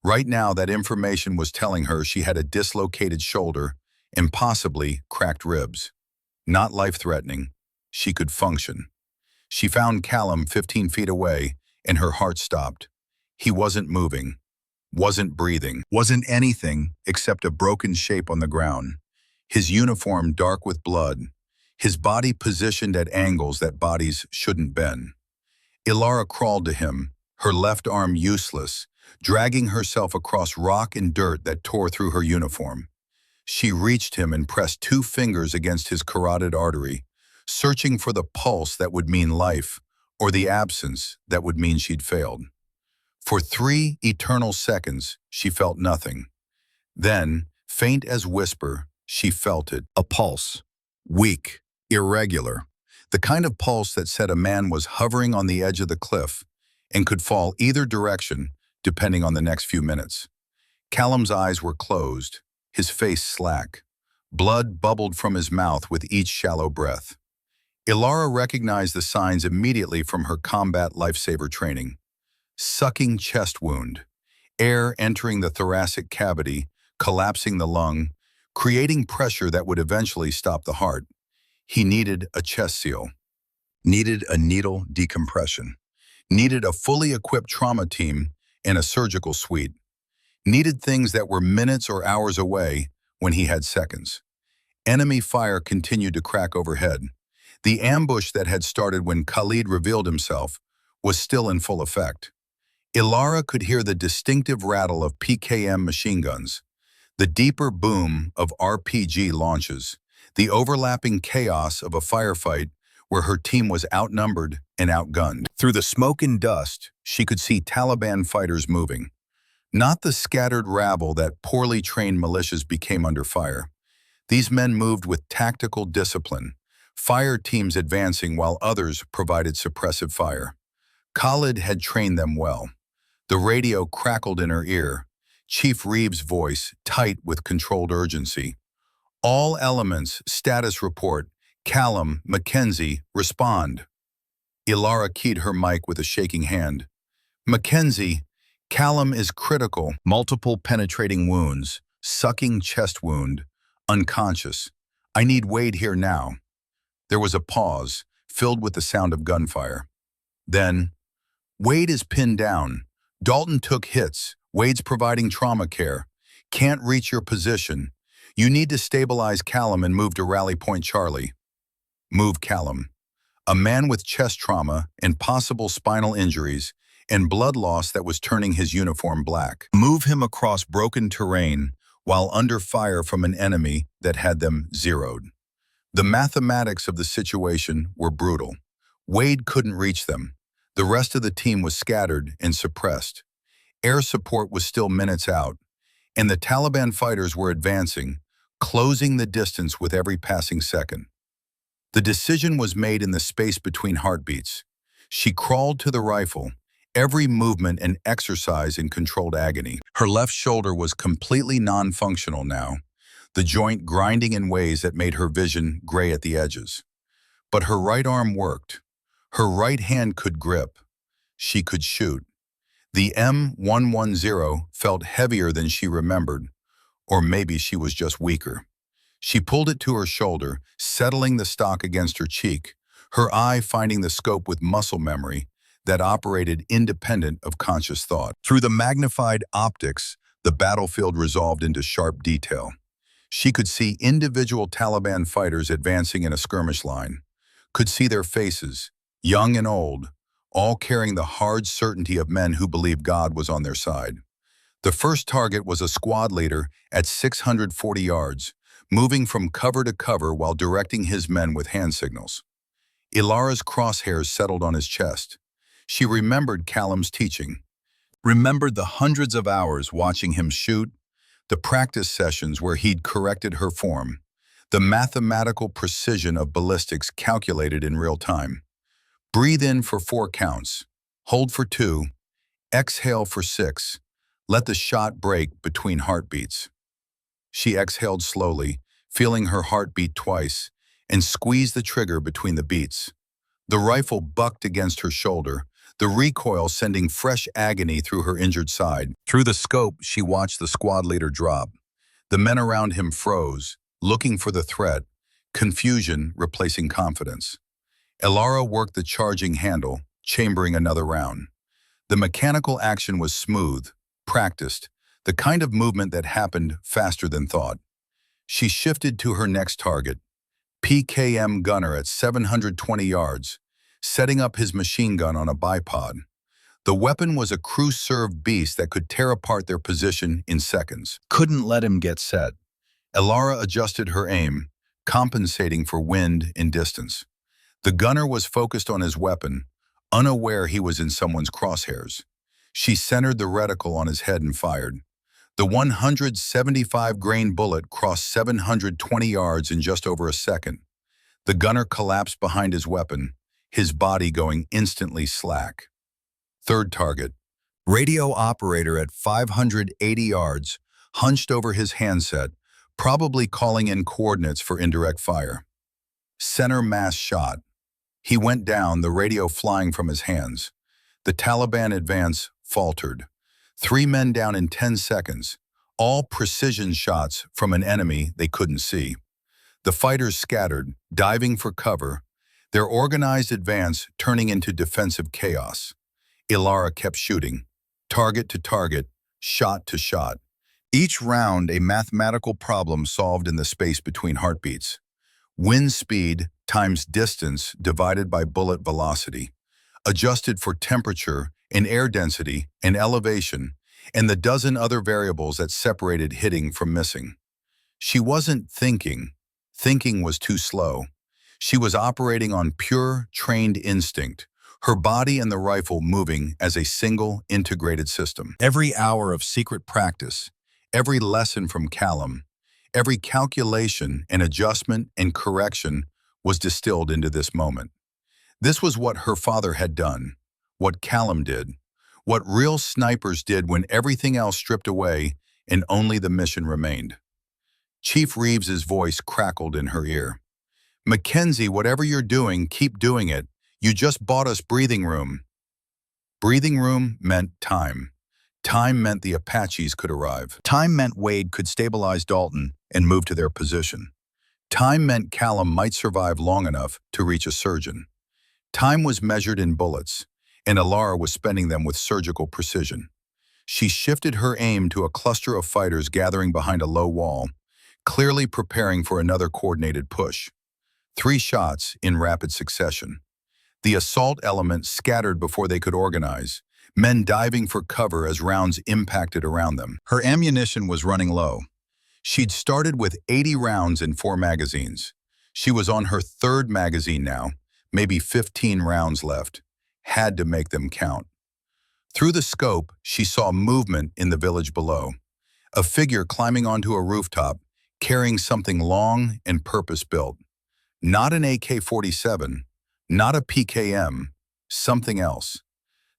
Right now, that information was telling her she had a dislocated shoulder and possibly cracked ribs. Not life-threatening. She could function. She found Callum 15 feet away, and her heart stopped. He wasn't moving, wasn't breathing, wasn't anything except a broken shape on the ground. His uniform dark with blood, his body positioned at angles that bodies shouldn't bend. Ilara crawled to him, her left arm useless, dragging herself across rock and dirt that tore through her uniform. She reached him and pressed 2 fingers against his carotid artery, searching for the pulse that would mean life, or the absence that would mean she'd failed. For 3 eternal seconds, she felt nothing. Then, faint as whisper, she felt it. A pulse. Weak, irregular. The kind of pulse that said a man was hovering on the edge of the cliff and could fall either direction, depending on the next few minutes. Callum's eyes were closed, his face slack. Blood bubbled from his mouth with each shallow breath. Ilara recognized the signs immediately from her combat lifesaver training. Sucking chest wound, air entering the thoracic cavity, collapsing the lung, creating pressure that would eventually stop the heart. He needed a chest seal, needed a needle decompression, needed a fully equipped trauma team and a surgical suite, needed things that were minutes or hours away when he had seconds. Enemy fire continued to crack overhead. The ambush that had started when Khalid revealed himself was still in full effect. Ilara could hear the distinctive rattle of PKM machine guns, the deeper boom of RPG launches, the overlapping chaos of a firefight where her team was outnumbered and outgunned. Through the smoke and dust, she could see Taliban fighters moving. Not the scattered rabble that poorly trained militias became under fire. These men moved with tactical discipline, fire teams advancing while others provided suppressive fire. Khalid had trained them well. The radio crackled in her ear, Chief Reeves' voice tight with controlled urgency. All elements, status report, Callum, Mackenzie, respond. Ilara keyed her mic with a shaking hand. Mackenzie, Callum is critical. Multiple penetrating wounds, sucking chest wound, unconscious. I need Wade here now. There was a pause, filled with the sound of gunfire. Then, Wade is pinned down. Dalton took hits. Wade's providing trauma care. Can't reach your position. You need to stabilize Callum and move to Rally Point Charlie. Move Callum. A man with chest trauma and possible spinal injuries and blood loss that was turning his uniform black. Move him across broken terrain while under fire from an enemy that had them zeroed. The mathematics of the situation were brutal. Wade couldn't reach them. The rest of the team was scattered and suppressed. Air support was still minutes out, and the Taliban fighters were advancing, closing the distance with every passing second. The decision was made in the space between heartbeats. She crawled to the rifle, every movement an exercise in controlled agony. Her left shoulder was completely non-functional now, the joint grinding in ways that made her vision gray at the edges. But her right arm worked. Her right hand could grip. She could shoot. The M110 felt heavier than she remembered, or maybe she was just weaker. She pulled it to her shoulder, settling the stock against her cheek, her eye finding the scope with muscle memory that operated independent of conscious thought. Through the magnified optics, the battlefield resolved into sharp detail. She could see individual Taliban fighters advancing in a skirmish line, could see their faces, young and old, all carrying the hard certainty of men who believed God was on their side. The first target was a squad leader at 640 yards, moving from cover to cover while directing his men with hand signals. Ilara's crosshairs settled on his chest. She remembered Callum's teaching, remembered the hundreds of hours watching him shoot, the practice sessions where he'd corrected her form, the mathematical precision of ballistics calculated in real time. Breathe in for 4 counts, hold for 2, exhale for 6, let the shot break between heartbeats. She exhaled slowly, feeling her heart beat twice, and squeezed the trigger between the beats. The rifle bucked against her shoulder, the recoil sending fresh agony through her injured side. Through the scope, she watched the squad leader drop. The men around him froze, looking for the threat, confusion replacing confidence. Ilara worked the charging handle, chambering another round. The mechanical action was smooth, practiced, the kind of movement that happened faster than thought. She shifted to her next target, PKM gunner at 720 yards, setting up his machine gun on a bipod. The weapon was a crew-served beast that could tear apart their position in seconds. Couldn't let him get set. Elara adjusted her aim, compensating for wind and distance. The gunner was focused on his weapon, unaware he was in someone's crosshairs. She centered the reticle on his head and fired. The 175-grain bullet crossed 720 yards in just over a second. The gunner collapsed behind his weapon, his body going instantly slack. Third target, radio operator at 580 yards, hunched over his handset, probably calling in coordinates for indirect fire. Center mass shot. He went down, the radio flying from his hands. The Taliban advance faltered. 3 men down in 10 seconds, all precision shots from an enemy they couldn't see. The fighters scattered, diving for cover, their organized advance turning into defensive chaos. Elara kept shooting, target to target, shot to shot. Each round a mathematical problem solved in the space between heartbeats. Wind speed times distance divided by bullet velocity, adjusted for temperature and air density and elevation, and the dozen other variables that separated hitting from missing. She wasn't thinking. Thinking was too slow. She was operating on pure, trained instinct, her body and the rifle moving as a single, integrated system. Every hour of secret practice, every lesson from Callum, every calculation and adjustment and correction was distilled into this moment. This was what her father had done, what Callum did, what real snipers did when everything else stripped away and only the mission remained. Chief Reeves's voice crackled in her ear. "Mackenzie, whatever you're doing, keep doing it. You just bought us breathing room." Breathing room meant time. Time meant the Apaches could arrive. Time meant Wade could stabilize Dalton and move to their position. Time meant Callum might survive long enough to reach a surgeon. Time was measured in bullets, and Elara was spending them with surgical precision. She shifted her aim to a cluster of fighters gathering behind a low wall, clearly preparing for another coordinated push. 3 shots in rapid succession. The assault element scattered before they could organize, men diving for cover as rounds impacted around them. Her ammunition was running low. She'd started with 80 rounds in 4 magazines. She was on her 3rd magazine now, maybe 15 rounds left. Had to make them count. Through the scope, she saw movement in the village below. A figure climbing onto a rooftop, carrying something long and purpose-built. Not an AK-47, not a PKM, something else.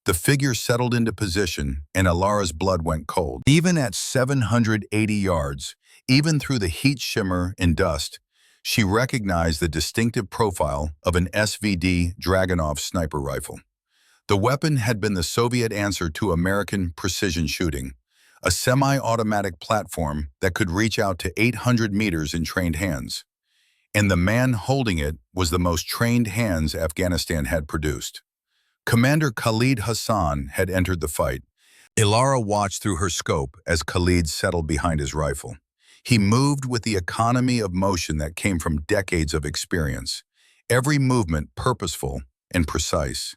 The figure settled into position, and Elara's blood went cold. Even at 780 yards, even through the heat shimmer and dust, she recognized the distinctive profile of an SVD Dragunov sniper rifle. The weapon had been the Soviet answer to American precision shooting, a semi-automatic platform that could reach out to 800 meters in trained hands. And the man holding it was the most trained hands Afghanistan had produced. Commander Khalid Hassan had entered the fight. Elara watched through her scope as Khalid settled behind his rifle. He moved with the economy of motion that came from decades of experience, every movement purposeful and precise.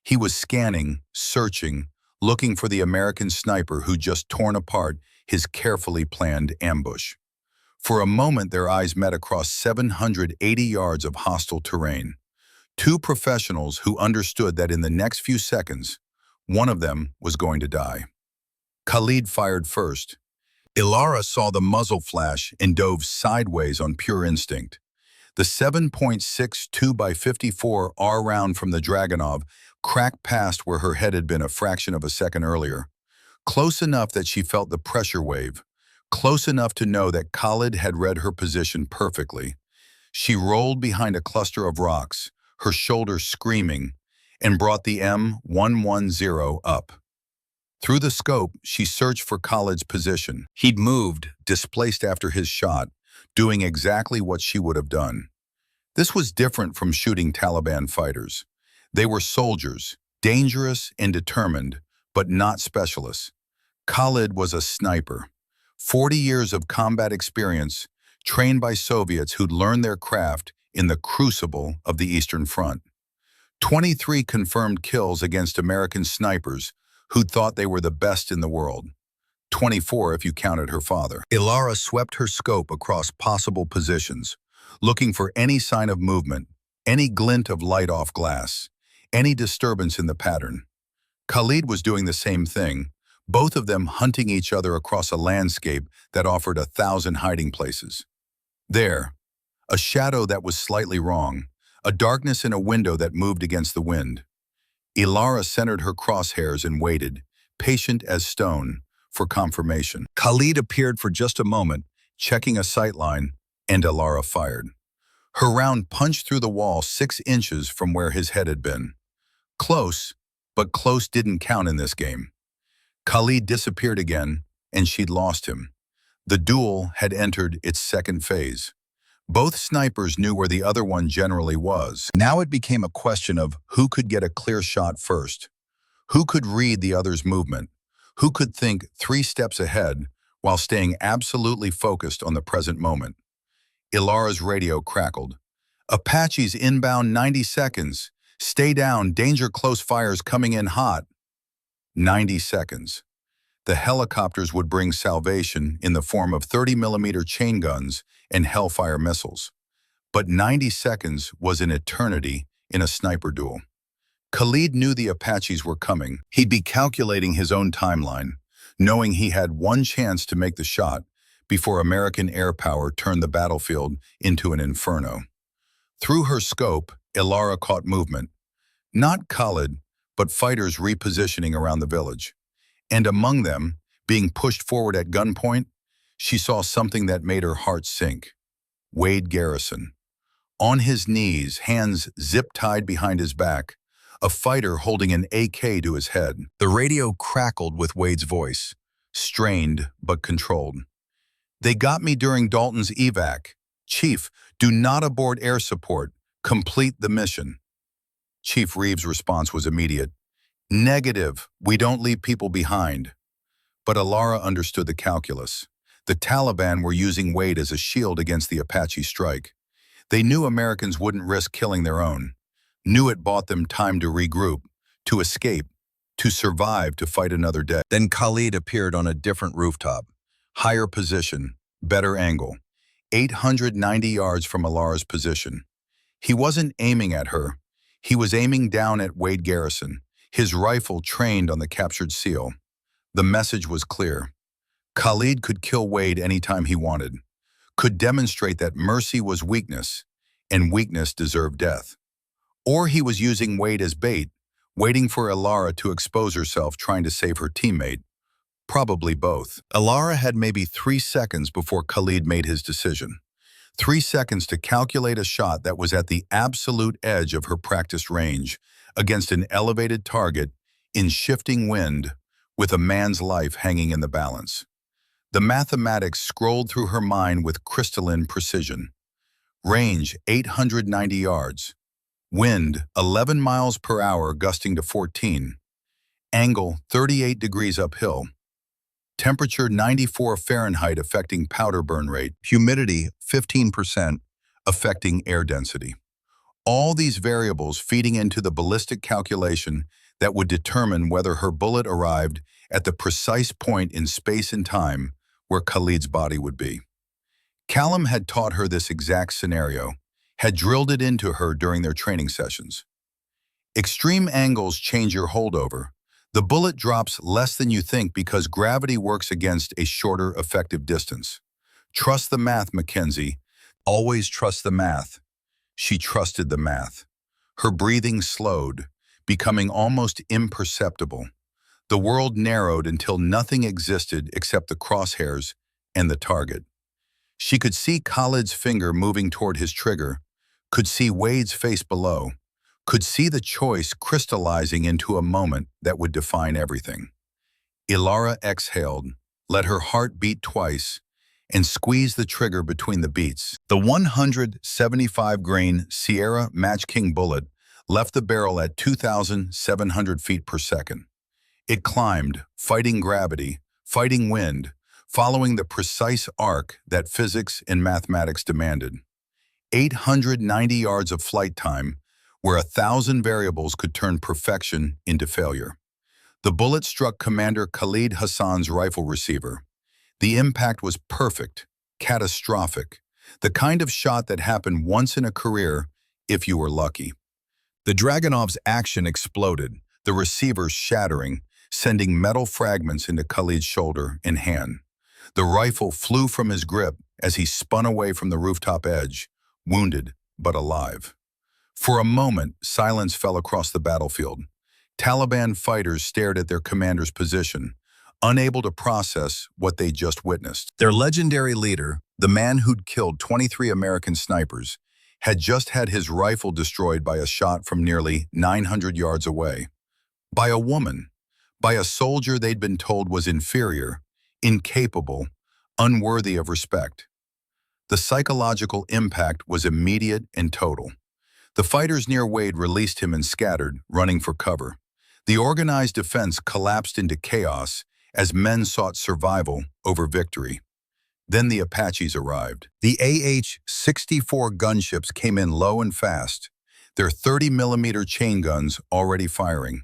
He was scanning, searching, looking for the American sniper who just torn apart his carefully planned ambush. For a moment, their eyes met across 780 yards of hostile terrain. 2 professionals who understood that in the next few seconds, one of them was going to die. Khalid fired first. Elara saw the muzzle flash and dove sideways on pure instinct. The 7.62 by 54 R round from the Dragunov cracked past where her head had been a fraction of a second earlier. Close enough that she felt the pressure wave. Close enough to know that Khalid had read her position perfectly. She rolled behind a cluster of rocks, her shoulders screaming, and brought the M110 up. Through the scope, she searched for Khalid's position. He'd moved, displaced after his shot, doing exactly what she would have done. This was different from shooting Taliban fighters. They were soldiers, dangerous and determined, but not specialists. Khalid was a sniper. 40 years of combat experience, trained by Soviets who'd learned their craft in the crucible of the Eastern Front. 23 confirmed kills against American snipers who thought they were the best in the world. 24 if you counted her father. Ilara swept her scope across possible positions, looking for any sign of movement, any glint of light off glass, any disturbance in the pattern. Khalid was doing the same thing, both of them hunting each other across a landscape that offered 1,000 hiding places. There, a shadow that was slightly wrong, a darkness in a window that moved against the wind. Ilara centered her crosshairs and waited, patient as stone, for confirmation. Khalid appeared for just a moment, checking a sightline, and Ilara fired. Her round punched through the wall 6 inches from where his head had been. Close, but close didn't count in this game. Khalid disappeared again, and she'd lost him. The duel had entered its second phase. Both snipers knew where the other one generally was. Now it became a question of who could get a clear shot first, who could read the other's movement, who could think 3 steps ahead while staying absolutely focused on the present moment. Ilara's radio crackled. Apaches inbound 90 seconds. Stay down, danger, close fires coming in hot. 90 seconds. The helicopters would bring salvation in the form of 30mm chain guns and Hellfire missiles. But 90 seconds was an eternity in a sniper duel. Khalid knew the Apaches were coming. He'd be calculating his own timeline, knowing he had one chance to make the shot before American air power turned the battlefield into an inferno. Through her scope, Ilara caught movement. Not Khalid, but fighters repositioning around the village. And among them, being pushed forward at gunpoint, she saw something that made her heart sink. Wade Garrison. On his knees, hands zip-tied behind his back, a fighter holding an AK to his head. The radio crackled with Wade's voice, strained but controlled. They got me during Dalton's evac. Chief, do not abort air support. Complete the mission. Chief Reeves' response was immediate. Negative, we don't leave people behind. But Ilara understood the calculus. The Taliban were using Wade as a shield against the Apache strike. They knew Americans wouldn't risk killing their own, knew it bought them time to regroup, to escape, to survive to fight another day. Then Khalid appeared on a different rooftop. Higher position, better angle, 890 yards from Ilara's position. He wasn't aiming at her. He was aiming down at Wade Garrison, his rifle trained on the captured SEAL. The message was clear. Khalid could kill Wade anytime he wanted, could demonstrate that mercy was weakness, and weakness deserved death. Or he was using Wade as bait, waiting for Ilara to expose herself trying to save her teammate. Probably both. Ilara had maybe 3 seconds before Khalid made his decision. 3 seconds to calculate a shot that was at the absolute edge of her practiced range, against an elevated target, in shifting wind, with a man's life hanging in the balance. The mathematics scrolled through her mind with crystalline precision. Range 890 yards. Wind 11 miles per hour gusting to 14. Angle 38 degrees uphill. Temperature 94 Fahrenheit affecting powder burn rate. Humidity 15% affecting air density. All these variables feeding into the ballistic calculation that would determine whether her bullet arrived at the precise point in space and time where Khalid's body would be. Callum had taught her this exact scenario, had drilled it into her during their training sessions. Extreme angles change your holdover. The bullet drops less than you think because gravity works against a shorter effective distance. Trust the math, Mackenzie. Always trust the math. She trusted the math. Her breathing slowed, becoming almost imperceptible. The world narrowed until nothing existed except the crosshairs and the target. She could see Khalid's finger moving toward his trigger, could see Wade's face below, could see the choice crystallizing into a moment that would define everything. Ilara exhaled, let her heart beat twice, and squeezed the trigger between the beats. The 175-grain Sierra Match King bullet left the barrel at 2,700 feet per second. It climbed, fighting gravity, fighting wind, following the precise arc that physics and mathematics demanded. 890 yards of flight time, where 1,000 variables could turn perfection into failure. The bullet struck Commander Khalid Hassan's rifle receiver. The impact was perfect, catastrophic, the kind of shot that happened once in a career if you were lucky. The Dragunov's action exploded, the receiver shattering, sending metal fragments into Khalid's shoulder and hand. The rifle flew from his grip as he spun away from the rooftop edge, wounded but alive. For a moment, silence fell across the battlefield. Taliban fighters stared at their commander's position, unable to process what they just witnessed. Their legendary leader, the man who'd killed 23 American snipers, had just had his rifle destroyed by a shot from nearly 900 yards away. By a woman, by a soldier they'd been told was inferior, incapable, unworthy of respect. The psychological impact was immediate and total. The fighters near Wade released him and scattered, running for cover. The organized defense collapsed into chaos as men sought survival over victory. Then the Apaches arrived. The AH-64 gunships came in low and fast, their 30mm chain guns already firing.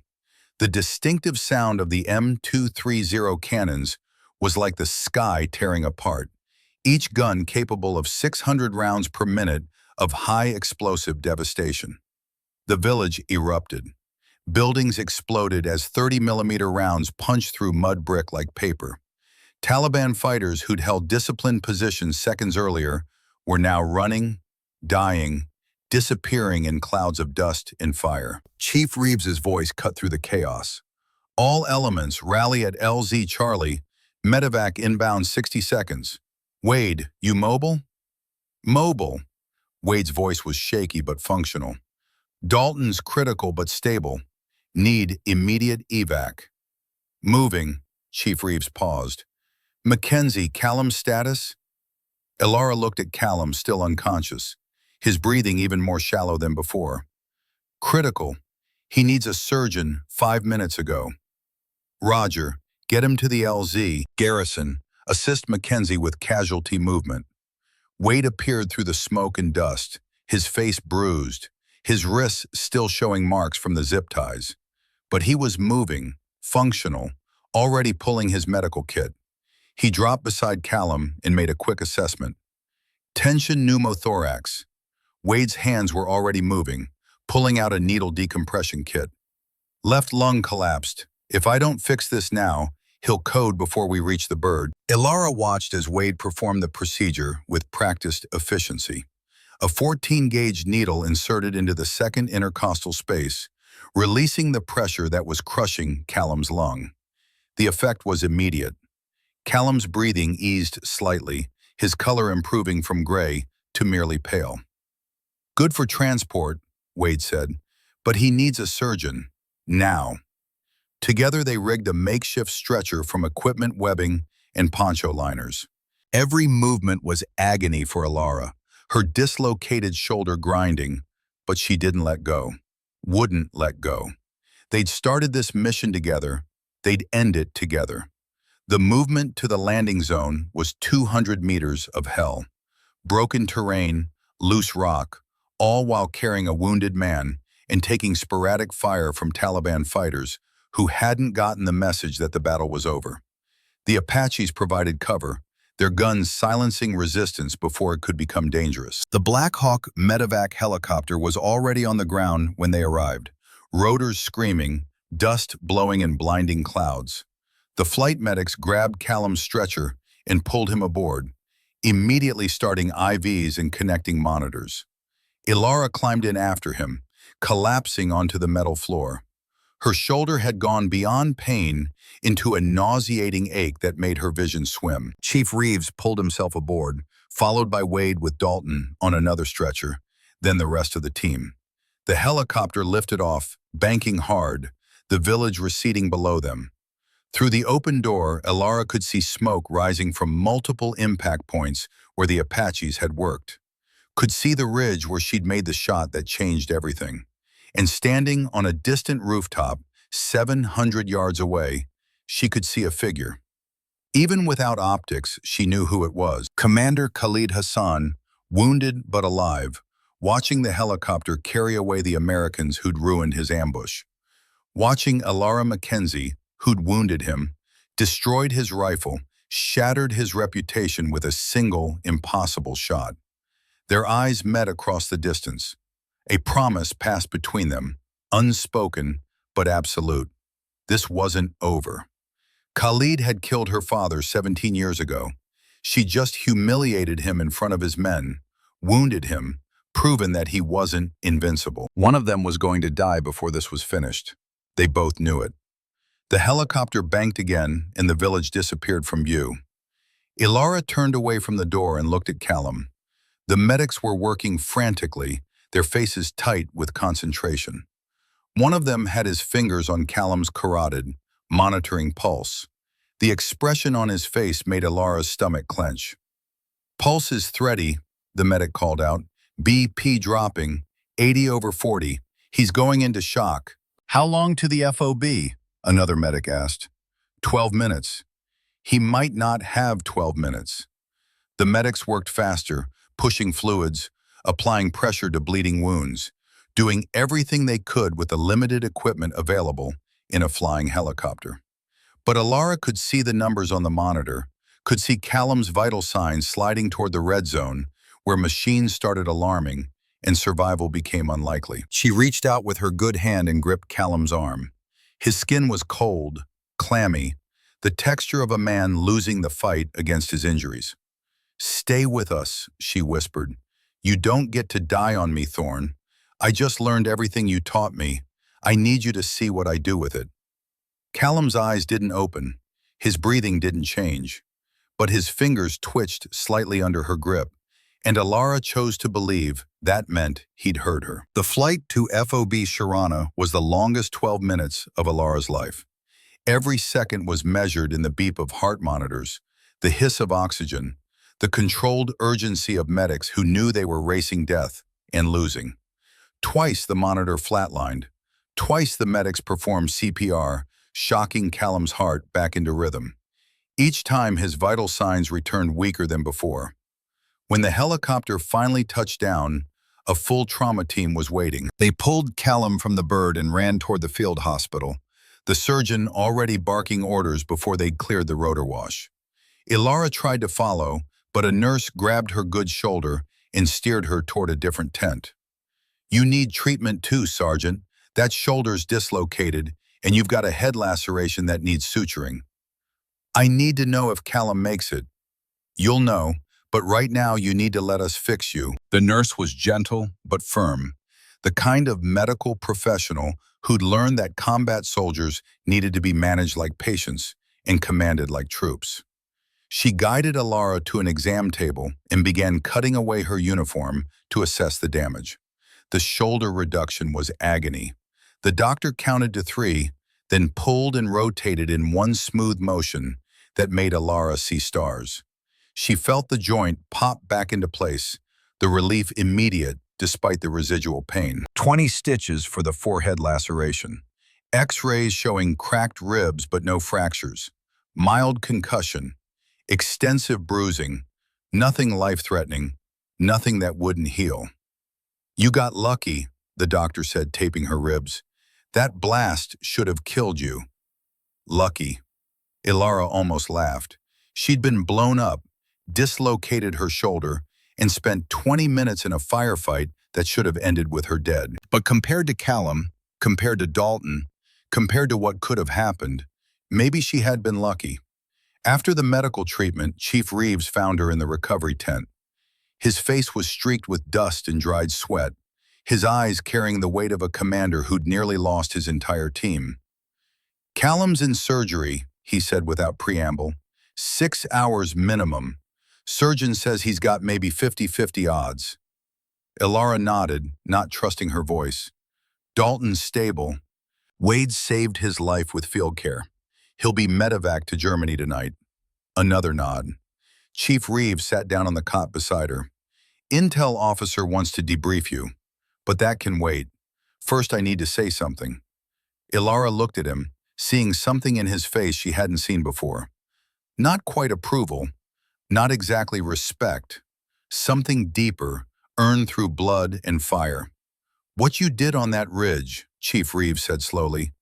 The distinctive sound of the M230 cannons was like the sky tearing apart, each gun capable of 600 rounds per minute of high explosive devastation. The village erupted. Buildings exploded as 30mm rounds punched through mud brick like paper. Taliban fighters who'd held disciplined positions seconds earlier were now running, dying, disappearing in clouds of dust and fire. Chief Reeves's voice cut through the chaos. All elements rally at LZ Charlie. Medevac inbound 60 seconds. Wade, you mobile? Mobile. Wade's voice was shaky but functional. Dalton's critical but stable. Need immediate evac. Moving. Chief Reeves paused. Mackenzie, Callum's status? Elara looked at Callum, still unconscious, his breathing even more shallow than before. Critical. He needs a surgeon 5 minutes ago. Roger, get him to the LZ. Garrison, assist Mackenzie with casualty movement. Wade appeared through the smoke and dust, his face bruised, his wrists still showing marks from the zip ties. But he was moving, functional, already pulling his medical kit. He dropped beside Callum and made a quick assessment. Tension pneumothorax. Wade's hands were already moving, pulling out a needle decompression kit. Left lung collapsed. If I don't fix this now, he'll code before we reach the bird. Elara watched as Wade performed the procedure with practiced efficiency. A 14-gauge needle inserted into the second intercostal space, releasing the pressure that was crushing Callum's lung. The effect was immediate. Callum's breathing eased slightly, his color improving from gray to merely pale. Good for transport, Wade said, but he needs a surgeon, now. Together they rigged a makeshift stretcher from equipment webbing and poncho liners. Every movement was agony for Elara, her dislocated shoulder grinding, but she didn't let go, wouldn't let go. They'd started this mission together, they'd end it together. The movement to the landing zone was 200 meters of hell. Broken terrain, loose rock, all while carrying a wounded man and taking sporadic fire from Taliban fighters who hadn't gotten the message that the battle was over. The Apaches provided cover, their guns silencing resistance before it could become dangerous. The Black Hawk medevac helicopter was already on the ground when they arrived, rotors screaming, dust blowing in blinding clouds. The flight medics grabbed Callum's stretcher and pulled him aboard, immediately starting IVs and connecting monitors. Elara climbed in after him, collapsing onto the metal floor. Her shoulder had gone beyond pain into a nauseating ache that made her vision swim. Chief Reeves pulled himself aboard, followed by Wade with Dalton on another stretcher, then the rest of the team. The helicopter lifted off, banking hard, the village receding below them. Through the open door, Elara could see smoke rising from multiple impact points where the Apaches had worked. Could see the ridge where she'd made the shot that changed everything. And standing on a distant rooftop, 700 yards away, she could see a figure. Even without optics, she knew who it was. Commander Khalid Hassan, wounded but alive, watching the helicopter carry away the Americans who'd ruined his ambush, watching Alara Mackenzie, who'd wounded him, destroyed his rifle, shattered his reputation with a single, impossible shot. Their eyes met across the distance. A promise passed between them, unspoken but absolute. This wasn't over. Khalid had killed her father 17 years ago. She just humiliated him in front of his men, wounded him, proven that he wasn't invincible. One of them was going to die before this was finished. They both knew it. The helicopter banked again, and the village disappeared from view. Ilara turned away from the door and looked at Callum. The medics were working frantically, their faces tight with concentration. One of them had his fingers on Callum's carotid, monitoring pulse. The expression on his face made Ilara's stomach clench. "Pulse is thready," the medic called out. "BP dropping, 80/40. He's going into shock." "How long to the FOB?" another medic asked. 12 minutes. He might not have 12 minutes. The medics worked faster, pushing fluids, applying pressure to bleeding wounds, doing everything they could with the limited equipment available in a flying helicopter. But Ilara could see the numbers on the monitor, could see Callum's vital signs sliding toward the red zone, where machines started alarming and survival became unlikely. She reached out with her good hand and gripped Callum's arm. His skin was cold, clammy, the texture of a man losing the fight against his injuries. "Stay with us," she whispered. "You don't get to die on me, Thorn. I just learned everything you taught me. I need you to see what I do with it." Callum's eyes didn't open. His breathing didn't change. But his fingers twitched slightly under her grip, and Ilara chose to believe that meant he'd heard her. The flight to FOB Sharana was the longest 12 minutes of Ilara's life. Every second was measured in the beep of heart monitors, the hiss of oxygen, the controlled urgency of medics who knew they were racing death and losing. Twice the monitor flatlined. Twice the medics performed CPR, shocking Callum's heart back into rhythm. Each time his vital signs returned weaker than before. When the helicopter finally touched down, a full trauma team was waiting. They pulled Callum from the bird and ran toward the field hospital, the surgeon already barking orders before they'd cleared the rotor wash. Ilara tried to follow, but a nurse grabbed her good shoulder and steered her toward a different tent. "You need treatment too, Sergeant. That shoulder's dislocated, and you've got a head laceration that needs suturing." "I need to know if Callum makes it." "You'll know, but right now you need to let us fix you." The nurse was gentle but firm, the kind of medical professional who'd learned that combat soldiers needed to be managed like patients and commanded like troops. She guided Ilara to an exam table and began cutting away her uniform to assess the damage. The shoulder reduction was agony. The doctor counted to 3, then pulled and rotated in one smooth motion that made Ilara see stars. She felt the joint pop back into place, the relief immediate despite the residual pain. 20 stitches for the forehead laceration. X-rays showing cracked ribs but no fractures. Mild concussion. Extensive bruising. Nothing life-threatening. Nothing that wouldn't heal. "You got lucky," the doctor said, taping her ribs. "That blast should have killed you." Lucky. Ilara almost laughed. She'd been blown up, dislocated her shoulder, and spent 20 minutes in a firefight that should have ended with her dead. But compared to Callum, compared to Dalton, compared to what could have happened, maybe she had been lucky. After the medical treatment, Chief Reeves found her in the recovery tent. His face was streaked with dust and dried sweat, his eyes carrying the weight of a commander who'd nearly lost his entire team. "Callum's in surgery," he said without preamble. 6 hours minimum. Surgeon says he's got maybe 50-50 odds. Ilara nodded, not trusting her voice. "Dalton's stable. Wade saved his life with field care. He'll be medevac to Germany tonight." Another nod. Chief Reeves sat down on the cot beside her. "Intel officer wants to debrief you, but that can wait. First, I need to say something." Ilara looked at him, seeing something in his face she hadn't seen before. Not quite approval, not exactly respect, something deeper, earned through blood and fire. What you did on that ridge, Chief Reeves said slowly.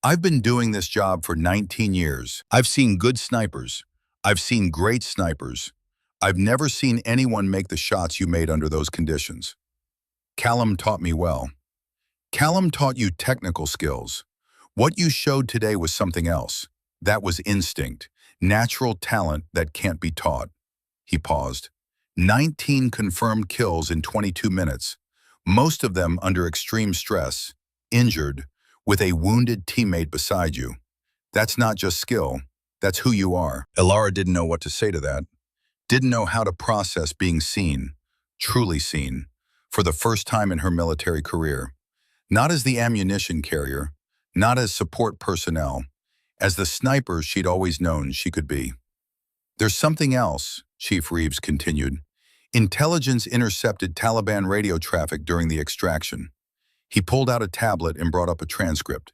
I've been doing this job for 19 years. I've seen good snipers. I've seen great snipers. I've never seen anyone make the shots you made under those conditions. Callum taught me well. Callum taught you technical skills. What you showed today was something else. That was instinct, natural talent that can't be taught. He paused. 19 confirmed kills in 22 minutes, most of them under extreme stress, injured, with a wounded teammate beside you. That's not just skill, that's who you are. Elara didn't know what to say to that, didn't know how to process being seen, truly seen, for the first time in her military career. Not as the ammunition carrier, not as support personnel, as the sniper she'd always known she could be. There's something else, Chief Reeves continued. Intelligence intercepted Taliban radio traffic during the extraction. He pulled out a tablet and brought up a transcript.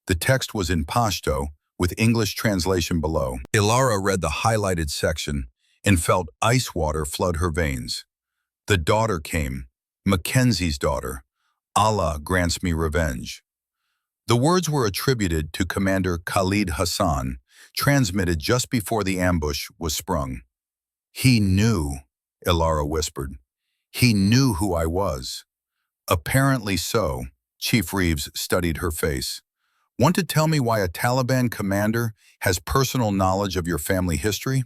The text was in Pashto, with English translation below. Elara read the highlighted section and felt ice water flood her veins. The daughter came, Mackenzie's daughter. Allah grants me revenge. The words were attributed to Commander Khalid Hassan, transmitted just before the ambush was sprung. He knew, Elara whispered. He knew who I was. Apparently so, Chief Reeves studied her face. Want to tell me why a Taliban commander has personal knowledge of your family history?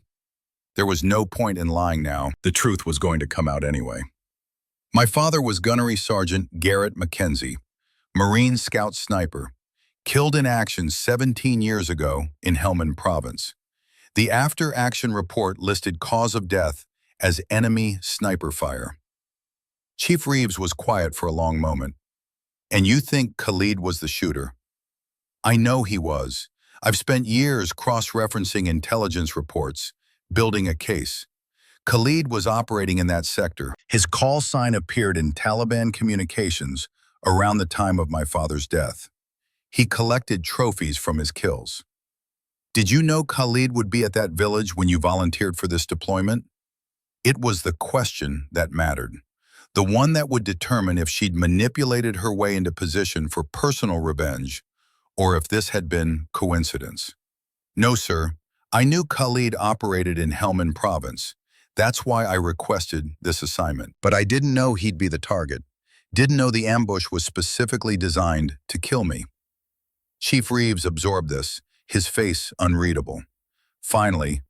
There was no point in lying now. The truth was going to come out anyway. My father was Gunnery Sergeant Garrett Mackenzie, Marine Scout Sniper, killed in action 17 years ago in Helmand Province. The after-action report listed cause of death as enemy sniper fire. Chief Reeves was quiet for a long moment. And you think Khalid was the shooter? I know he was. I've spent years cross-referencing intelligence reports, building a case. Khalid was operating in that sector. His call sign appeared in Taliban communications around the time of my father's death. He collected trophies from his kills. Did you know Khalid would be at that village when you volunteered for this deployment? It was the question that mattered. The one that would determine if she'd manipulated her way into position for personal revenge, or if this had been coincidence. No, sir. I knew Khalid operated in Helmand Province. That's why I requested this assignment. But I didn't know he'd be the target. Didn't know the ambush was specifically designed to kill me. Chief Reeves absorbed this, his face unreadable. Finally,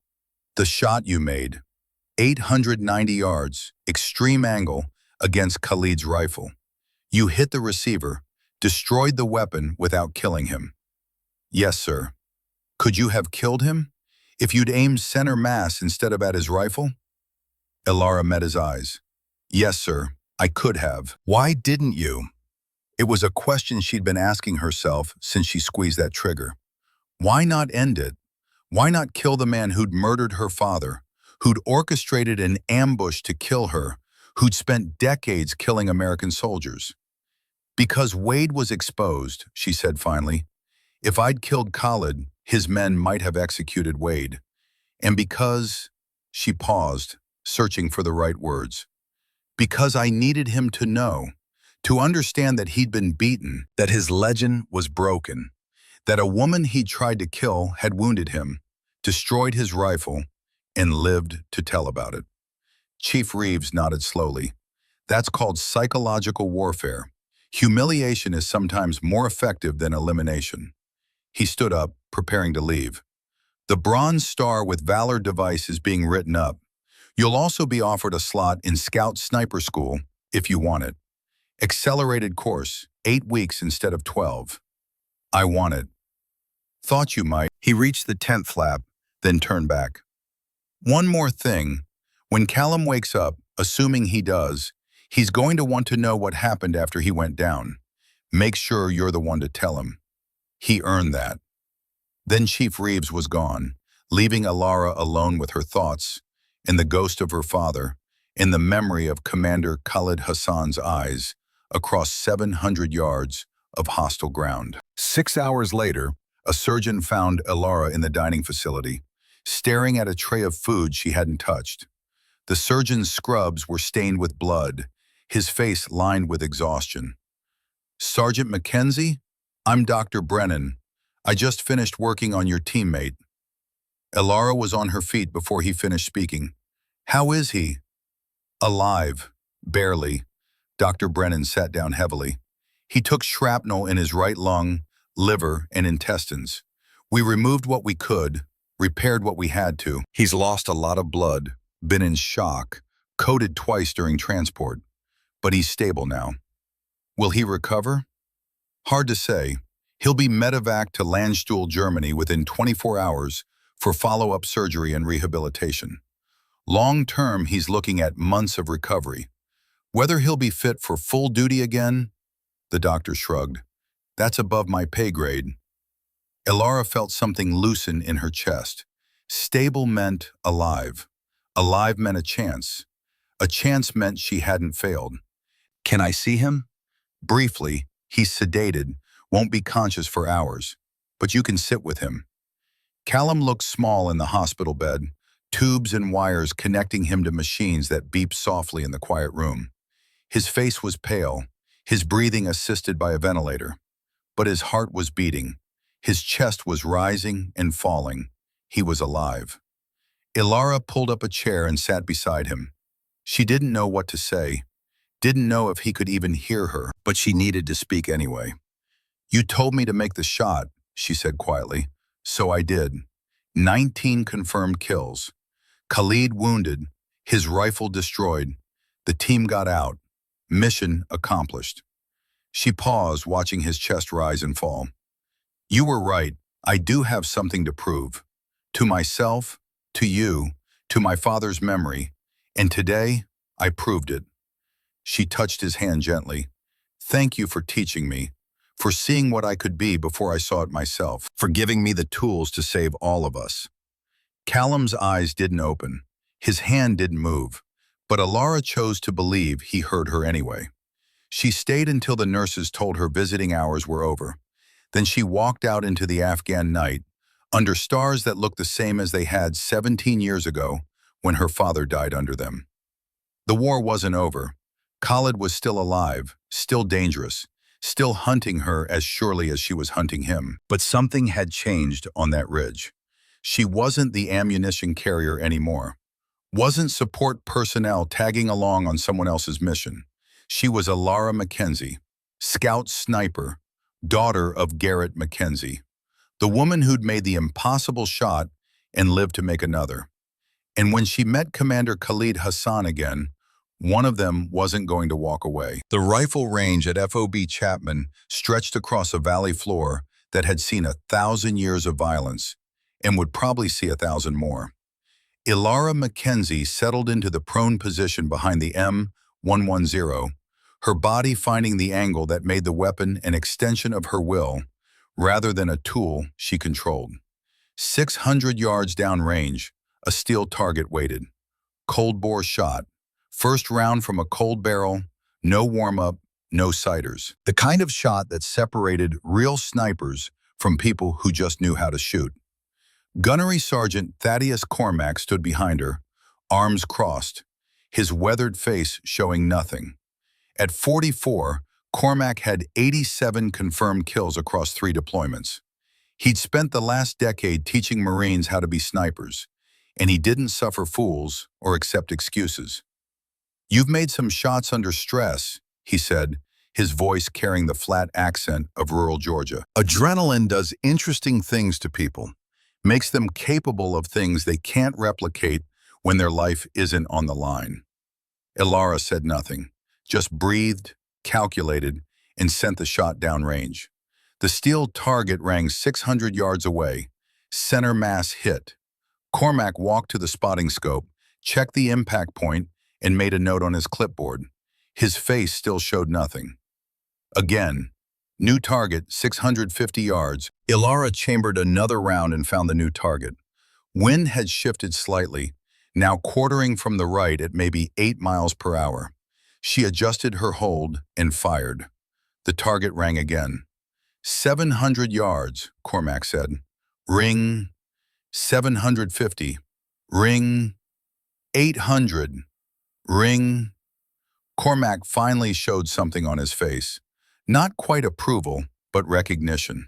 the shot you made, 890 yards, extreme angle, against Khalid's rifle. You hit the receiver, destroyed the weapon without killing him. Yes, sir. Could you have killed him if you'd aimed center mass instead of at his rifle? Elara met his eyes. Yes, sir, I could have. Why didn't you? It was a question she'd been asking herself since she squeezed that trigger. Why not end it? Why not kill the man who'd murdered her father, who'd orchestrated an ambush to kill her, who'd spent decades killing American soldiers? Because Wade was exposed, she said finally. If I'd killed Khalid, his men might have executed Wade. And because, she paused, searching for the right words. Because I needed him to know, to understand that he'd been beaten, that his legend was broken, that a woman he'd tried to kill had wounded him, destroyed his rifle, and lived to tell about it. Chief Reeves nodded slowly. That's called psychological warfare. Humiliation is sometimes more effective than elimination. He stood up, preparing to leave. The Bronze Star with Valor device is being written up. You'll also be offered a slot in Scout Sniper School, if you want it. Accelerated course, 8 weeks instead of 12. I want it. Thought you might. He reached the tent flap, then turned back. One more thing. When Callum wakes up, assuming he does, he's going to want to know what happened after he went down. Make sure you're the one to tell him. He earned that. Then Chief Reeves was gone, leaving Elara alone with her thoughts, in the ghost of her father, in the memory of Commander Khalid Hassan's eyes, across 700 yards of hostile ground. 6 hours later, a surgeon found Elara in the dining facility, staring at a tray of food she hadn't touched. The surgeon's scrubs were stained with blood, his face lined with exhaustion. "Sergeant Mackenzie? I'm Dr. Brennan. I just finished working on your teammate." Elara was on her feet before he finished speaking. "How is he?" "Alive. Barely." Dr. Brennan sat down heavily. "He took shrapnel in his right lung, liver, and intestines. We removed what we could, repaired what we had to. He's lost a lot of blood, been in shock, coded twice during transport, but he's stable now. Will he recover? Hard to say. He'll be medevaced to Landstuhl, Germany within 24 hours for follow-up surgery and rehabilitation. Long-term, he's looking at months of recovery. Whether he'll be fit for full duty again? The doctor shrugged. That's above my pay grade. Elara felt something loosen in her chest. Stable meant alive. Alive meant a chance. A chance meant she hadn't failed. Can I see him? Briefly, he's sedated, won't be conscious for hours, but you can sit with him. Callum looked small in the hospital bed, tubes and wires connecting him to machines that beeped softly in the quiet room. His face was pale, his breathing assisted by a ventilator, but his heart was beating. His chest was rising and falling. He was alive. Elara pulled up a chair and sat beside him. She didn't know what to say, didn't know if he could even hear her, but she needed to speak anyway. "You told me to make the shot," she said quietly. "So I did. 19 confirmed kills. Khalid wounded, his rifle destroyed. The team got out. Mission accomplished." She paused, watching his chest rise and fall. "You were right. I do have something to prove. To myself, to you, to my father's memory. And today, I proved it." She touched his hand gently. "Thank you for teaching me, for seeing what I could be before I saw it myself, for giving me the tools to save all of us." Callum's eyes didn't open. His hand didn't move, but Elara chose to believe he heard her anyway. She stayed until the nurses told her visiting hours were over. Then she walked out into the Afghan night, under stars that looked the same as they had 17 years ago when her father died under them. The war wasn't over. Khalid was still alive, still dangerous, still hunting her as surely as she was hunting him. But something had changed on that ridge. She wasn't the ammunition carrier anymore. Wasn't support personnel tagging along on someone else's mission. She was Elara Mackenzie, scout sniper, daughter of Garrett Mackenzie, the woman who'd made the impossible shot and lived to make another. And when she met Commander Khalid Hassan again, one of them wasn't going to walk away. The rifle range at FOB Chapman stretched across a valley floor that had seen 1,000 years of violence and would probably see 1,000 more. Elara Mackenzie settled into the prone position behind the M110, her body finding the angle that made the weapon an extension of her will, rather than a tool she controlled. 600 yards downrange, a steel target waited. Cold-bore shot. First round from a cold barrel, no warm-up, no sighters. The kind of shot that separated real snipers from people who just knew how to shoot. Gunnery Sergeant Thaddeus Cormack stood behind her, arms crossed, his weathered face showing nothing. At 44, Cormack had 87 confirmed kills across 3 deployments. He'd spent the last decade teaching Marines how to be snipers, and he didn't suffer fools or accept excuses. "You've made some shots under stress," he said, his voice carrying the flat accent of rural Georgia. "Adrenaline does interesting things to people, makes them capable of things they can't replicate when their life isn't on the line." Elara said nothing, just breathed, calculated, and sent the shot downrange. The steel target rang 600 yards away. Center mass hit. Cormack walked to the spotting scope, checked the impact point, and made a note on his clipboard. His face still showed nothing. Again, new target, 650 yards. Elara chambered another round and found the new target. Wind had shifted slightly, now quartering from the right at maybe 8 miles per hour. She adjusted her hold and fired. The target rang again. 700 yards, Cormack said. Ring. 750. Ring. 800. Ring. Cormac finally showed something on his face. Not quite approval, but recognition.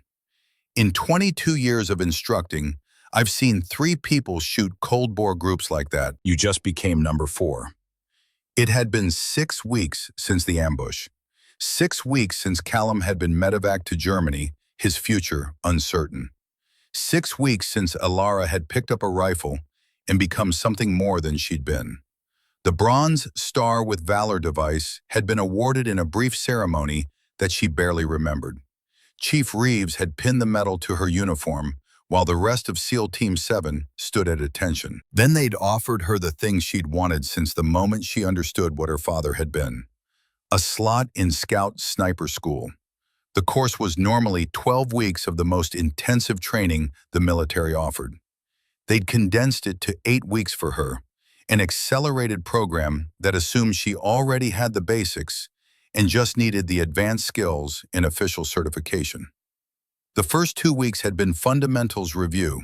In 22 years of instructing, I've seen 3 people shoot cold bore groups like that. You just became number 4. It had been 6 weeks since the ambush. 6 weeks since Callum had been medevaced to Germany, his future uncertain. 6 weeks since Alara had picked up a rifle and become something more than she'd been. The Bronze Star with Valor device had been awarded in a brief ceremony that she barely remembered. Chief Reeves had pinned the medal to her uniform, while the rest of SEAL Team 7 stood at attention. Then they'd offered her the thing she'd wanted since the moment she understood what her father had been. A slot in Scout Sniper School. The course was normally 12 weeks of the most intensive training the military offered. They'd condensed it to 8 weeks for her, an accelerated program that assumed she already had the basics and just needed the advanced skills in official certification. The first 2 weeks had been fundamentals review,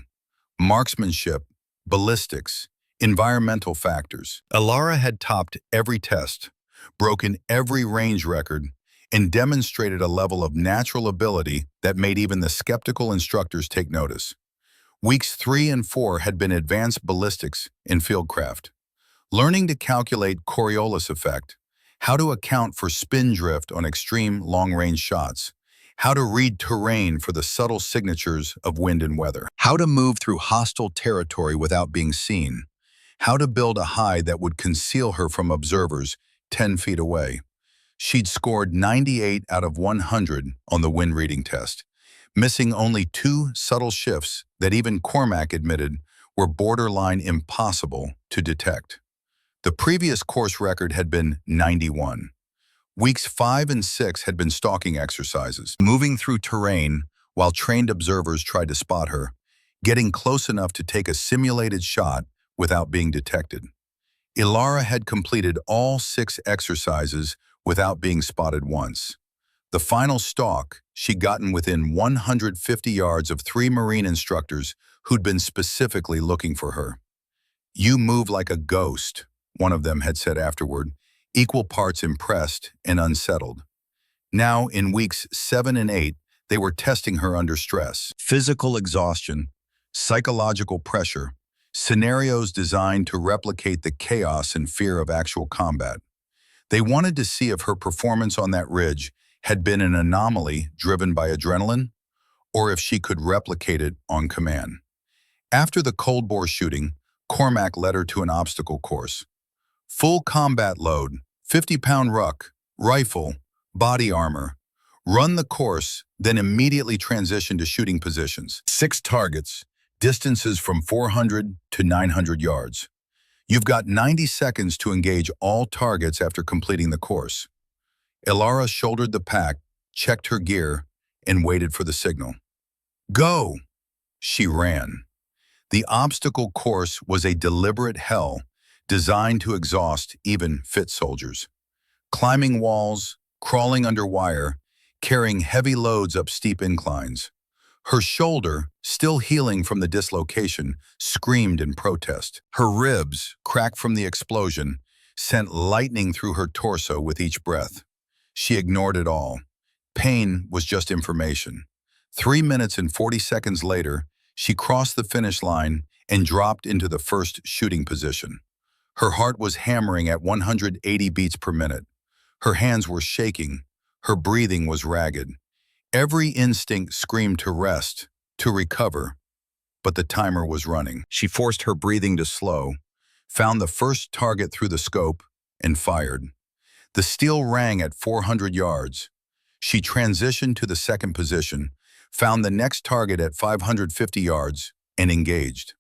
marksmanship, ballistics, environmental factors. Alara had topped every test, broken every range record, and demonstrated a level of natural ability that made even the skeptical instructors take notice. Weeks 3 and 4 had been advanced ballistics in fieldcraft, learning to calculate Coriolis effect, how to account for spin drift on extreme long-range shots, how to read terrain for the subtle signatures of wind and weather, how to move through hostile territory without being seen, how to build a hide that would conceal her from observers 10 feet away. She'd scored 98 out of 100 on the wind reading test, missing only 2 subtle shifts that even Cormac admitted were borderline impossible to detect. The previous course record had been 91. Weeks 5 and 6 had been stalking exercises, moving through terrain while trained observers tried to spot her, getting close enough to take a simulated shot without being detected. Alara had completed all 6 exercises without being spotted once. The final stalk, she'd gotten within 150 yards of 3 Marine instructors who'd been specifically looking for her. "You move like a ghost," one of them had said afterward, equal parts impressed and unsettled. Now, in weeks 7 and 8, they were testing her under stress. Physical exhaustion, psychological pressure, scenarios designed to replicate the chaos and fear of actual combat. They wanted to see if her performance on that ridge had been an anomaly driven by adrenaline, or if she could replicate it on command. After the cold bore shooting, Cormac led her to an obstacle course. Full combat load, 50-pound ruck, rifle, body armor. Run the course, then immediately transition to shooting positions. 6 targets, distances from 400 to 900 yards. You've got 90 seconds to engage all targets after completing the course. Alara shouldered the pack, checked her gear, and waited for the signal. Go! She ran. The obstacle course was a deliberate hell designed to exhaust even fit soldiers. Climbing walls, crawling under wire, carrying heavy loads up steep inclines. Her shoulder, still healing from the dislocation, screamed in protest. Her ribs, cracked from the explosion, sent lightning through her torso with each breath. She ignored it all. Pain was just information. 3 minutes and 40 seconds later, she crossed the finish line and dropped into the first shooting position. Her heart was hammering at 180 beats per minute. Her hands were shaking. Her breathing was ragged. Every instinct screamed to rest, to recover, but the timer was running. She forced her breathing to slow, found the first target through the scope, and fired. The steel rang at 400 yards. She transitioned to the second position, found the next target at 550 yards, and engaged.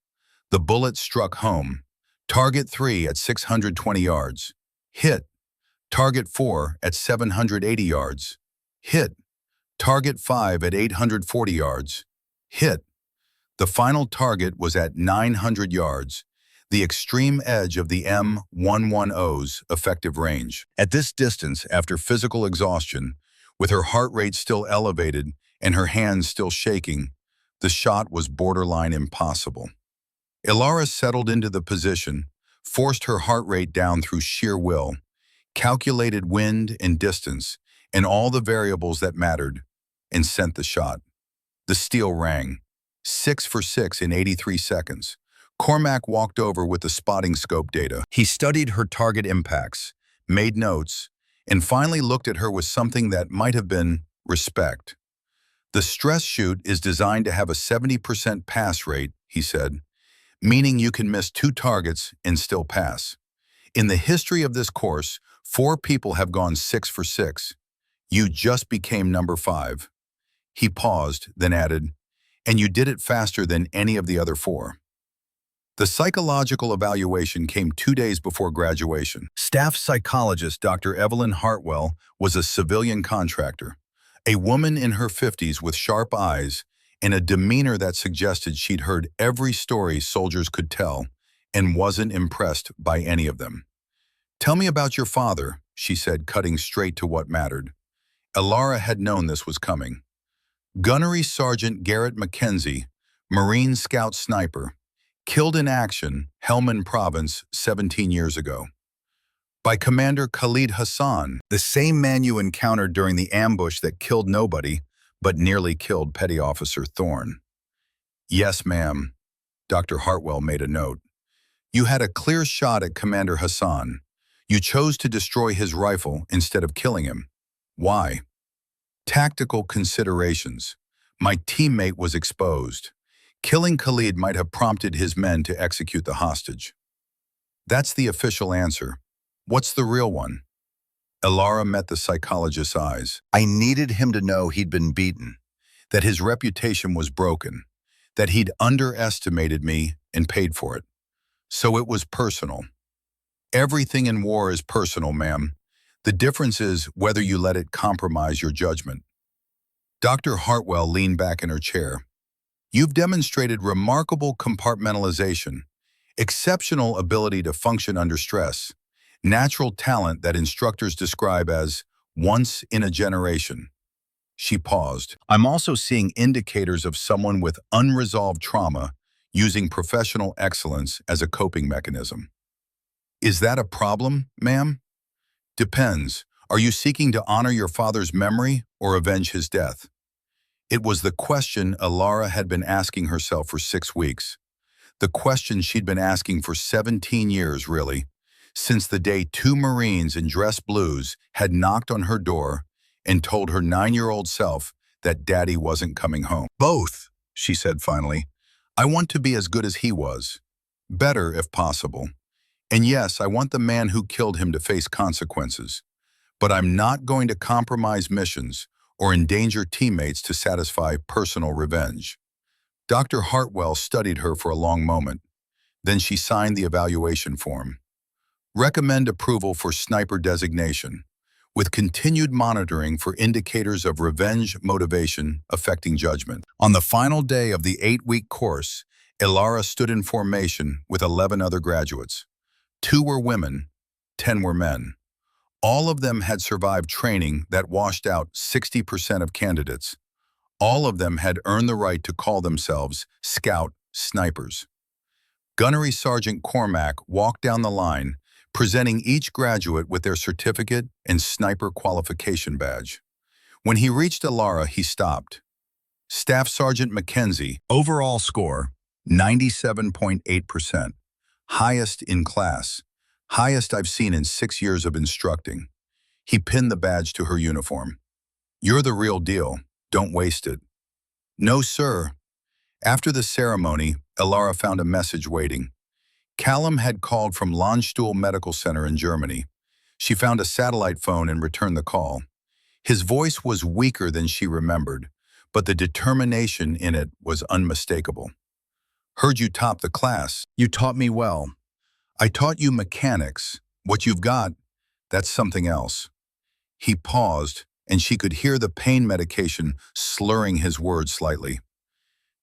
The bullet struck home. Target 3 at 620 yards. Hit. Target 4 at 780 yards. Hit. Target 5 at 840 yards. Hit. The final target was at 900 yards, the extreme edge of the M110's effective range. At this distance, after physical exhaustion, with her heart rate still elevated and her hands still shaking, the shot was borderline impossible. Alara settled into the position, forced her heart rate down through sheer will, calculated wind and distance, and all the variables that mattered, and sent the shot. The steel rang. 6 for 6 in 83 seconds. Cormac walked over with the spotting scope data. He studied her target impacts, made notes, and finally looked at her with something that might have been respect. The stress shoot is designed to have a 70% pass rate, he said, meaning you can miss 2 targets and still pass. In the history of this course, 4 people have gone 6 for 6. You just became number 5. He paused, then added, and you did it faster than any of the other 4. The psychological evaluation came 2 days before graduation. Staff psychologist Dr. Evelyn Hartwell was a civilian contractor, a woman in her 50s with sharp eyes and a demeanor that suggested she'd heard every story soldiers could tell and wasn't impressed by any of them. "Tell me about your father," she said, cutting straight to what mattered. Elara had known this was coming. Gunnery Sergeant Garrett Mackenzie, Marine Scout sniper, killed in action, Helmand Province, 17 years ago. By Commander Khalid Hassan, the same man you encountered during the ambush that killed nobody, but nearly killed Petty Officer Thorne. "Yes, ma'am," Dr. Hartwell made a note. "You had a clear shot at Commander Hassan. You chose to destroy his rifle instead of killing him. Why?" "Tactical considerations. My teammate was exposed. Killing Khalid might have prompted his men to execute the hostage." "That's the official answer. What's the real one?" Elara met the psychologist's eyes. "I needed him to know he'd been beaten, that his reputation was broken, that he'd underestimated me and paid for it. So it was personal. Everything in war is personal, ma'am. The difference is whether you let it compromise your judgment." Dr. Hartwell leaned back in her chair. "You've demonstrated remarkable compartmentalization, exceptional ability to function under stress, natural talent that instructors describe as once in a generation." She paused. "I'm also seeing indicators of someone with unresolved trauma using professional excellence as a coping mechanism." "Is that a problem, ma'am?" "Depends. Are you seeking to honor your father's memory or avenge his death?" It was the question Elara had been asking herself for 6 weeks. The question she'd been asking for 17 years, really, since the day 2 Marines in dress blues had knocked on her door and told her 9-year-old self that Daddy wasn't coming home. "Both," she said finally. "I want to be as good as he was. Better, if possible. And yes, I want the man who killed him to face consequences. But I'm not going to compromise missions or endanger teammates to satisfy personal revenge." Dr. Hartwell studied her for a long moment. Then she signed the evaluation form. "Recommend approval for sniper designation, with continued monitoring for indicators of revenge motivation affecting judgment." On the final day of the 8-week course, Elara stood in formation with 11 other graduates. 2 were women, 10 were men. All of them had survived training that washed out 60% of candidates. All of them had earned the right to call themselves Scout Snipers. Gunnery Sergeant Cormac walked down the line, presenting each graduate with their certificate and sniper qualification badge. When he reached Elara, he stopped. "Staff Sergeant Mackenzie, overall score, 97.8%. Highest in class. Highest I've seen in 6 years of instructing." He pinned the badge to her uniform. "You're the real deal. Don't waste it." "No, sir." After the ceremony, Elara found a message waiting. Callum had called from Landstuhl Medical Center in Germany. She found a satellite phone and returned the call. His voice was weaker than she remembered, but the determination in it was unmistakable. "Heard you topped the class. You taught me well. I taught you mechanics. What you've got, that's something else." He paused, and she could hear the pain medication slurring his words slightly.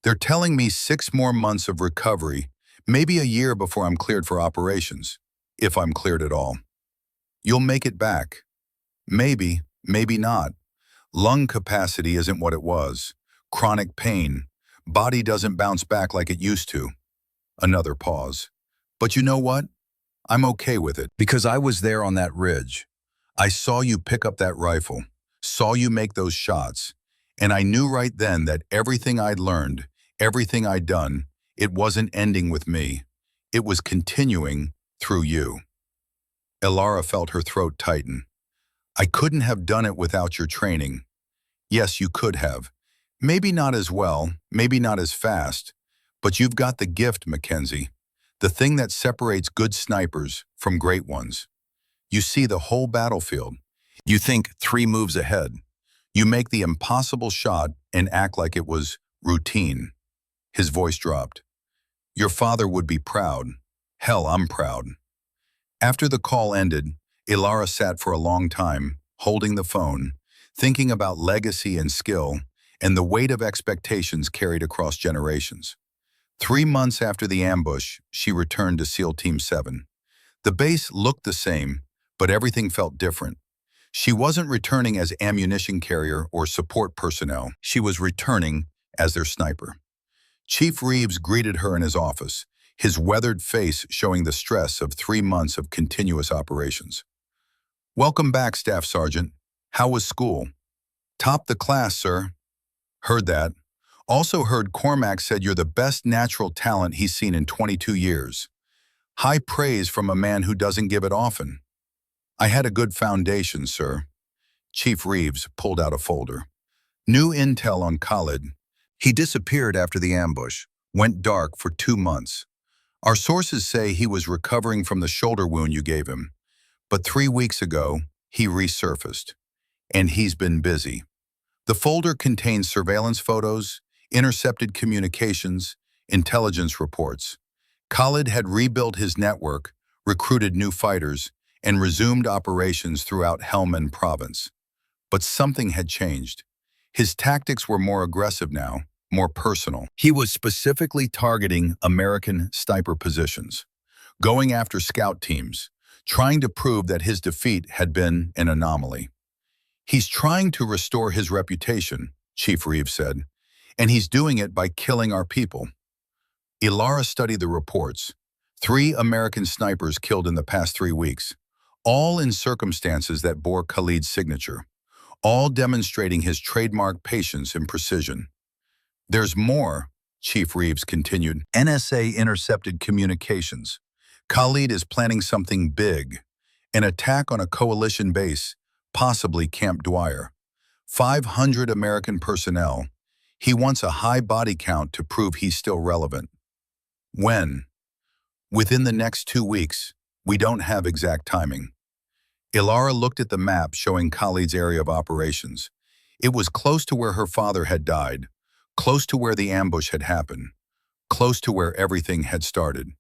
"They're telling me 6 more months of recovery, maybe a year before I'm cleared for operations, if I'm cleared at all. You'll make it back. Maybe, maybe not. Lung capacity isn't what it was. Chronic pain. Body doesn't bounce back like it used to." Another pause. "But you know what? I'm okay with it, because I was there on that ridge. I saw you pick up that rifle, saw you make those shots, and I knew right then that everything I'd learned, everything I'd done, it wasn't ending with me. It was continuing through you. Ilara felt her throat tighten. I couldn't have done it without your training. Yes, you could have. Maybe not as well, maybe not as fast, but you've got the gift, Mackenzie. The thing that separates good snipers from great ones. You see the whole battlefield. You think 3 moves ahead. You make the impossible shot and act like it was routine. His voice dropped. Your father would be proud. Hell, I'm proud. After the call ended, Ilara sat for a long time, holding the phone, thinking about legacy and skill, and the weight of expectations carried across generations. 3 months after the ambush, she returned to SEAL Team 7. The base looked the same, but everything felt different. She wasn't returning as ammunition carrier or support personnel. She was returning as their sniper. Chief Reeves greeted her in his office, his weathered face showing the stress of 3 months of continuous operations. Welcome back, Staff Sergeant. How was school? Top the class, sir. Heard that. Also heard Cormac said you're the best natural talent he's seen in 22 years. High praise from a man who doesn't give it often. I had a good foundation, sir. Chief Reeves pulled out a folder. New intel on Khalid. He disappeared after the ambush, went dark for 2 months. Our sources say he was recovering from the shoulder wound you gave him, but 3 weeks ago, he resurfaced, and he's been busy. The folder contains surveillance photos, intercepted communications, intelligence reports. Khalid had rebuilt his network, recruited new fighters, and resumed operations throughout Helmand province. But something had changed. His tactics were more aggressive now, more personal. He was specifically targeting American sniper positions, going after scout teams, trying to prove that his defeat had been an anomaly. He's trying to restore his reputation, Chief Reeves said, and he's doing it by killing our people. Ilara studied the reports. 3 American snipers killed in the past 3 weeks, all in circumstances that bore Khalid's signature, all demonstrating his trademark patience and precision. There's more, Chief Reeves continued. NSA intercepted communications. Khalid is planning something big, an attack on a coalition base, possibly Camp Dwyer. 500 American personnel. He wants a high body count to prove he's still relevant. When? Within the next 2 weeks. We don't have exact timing. Ilara looked at the map showing Khalid's area of operations. It was close to where her father had died, close to where the ambush had happened, close to where everything had started.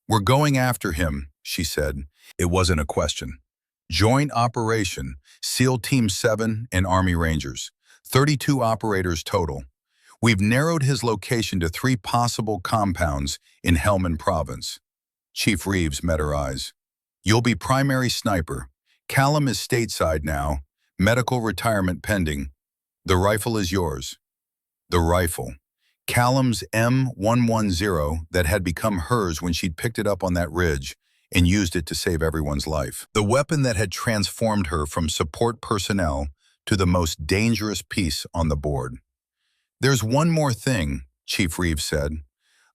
We're going after him, she said. It wasn't a question. Joint operation, SEAL Team 7 and Army Rangers. 32 operators total. We've narrowed his location to 3 possible compounds in Helmand province. Chief Reeves met her eyes. You'll be primary sniper. Callum is stateside now. Medical retirement pending. The rifle is yours. The rifle. Callum's M110 that had become hers when she'd picked it up on that ridge and used it to save everyone's life. The weapon that had transformed her from support personnel to the most dangerous piece on the board. There's one more thing, Chief Reeves said.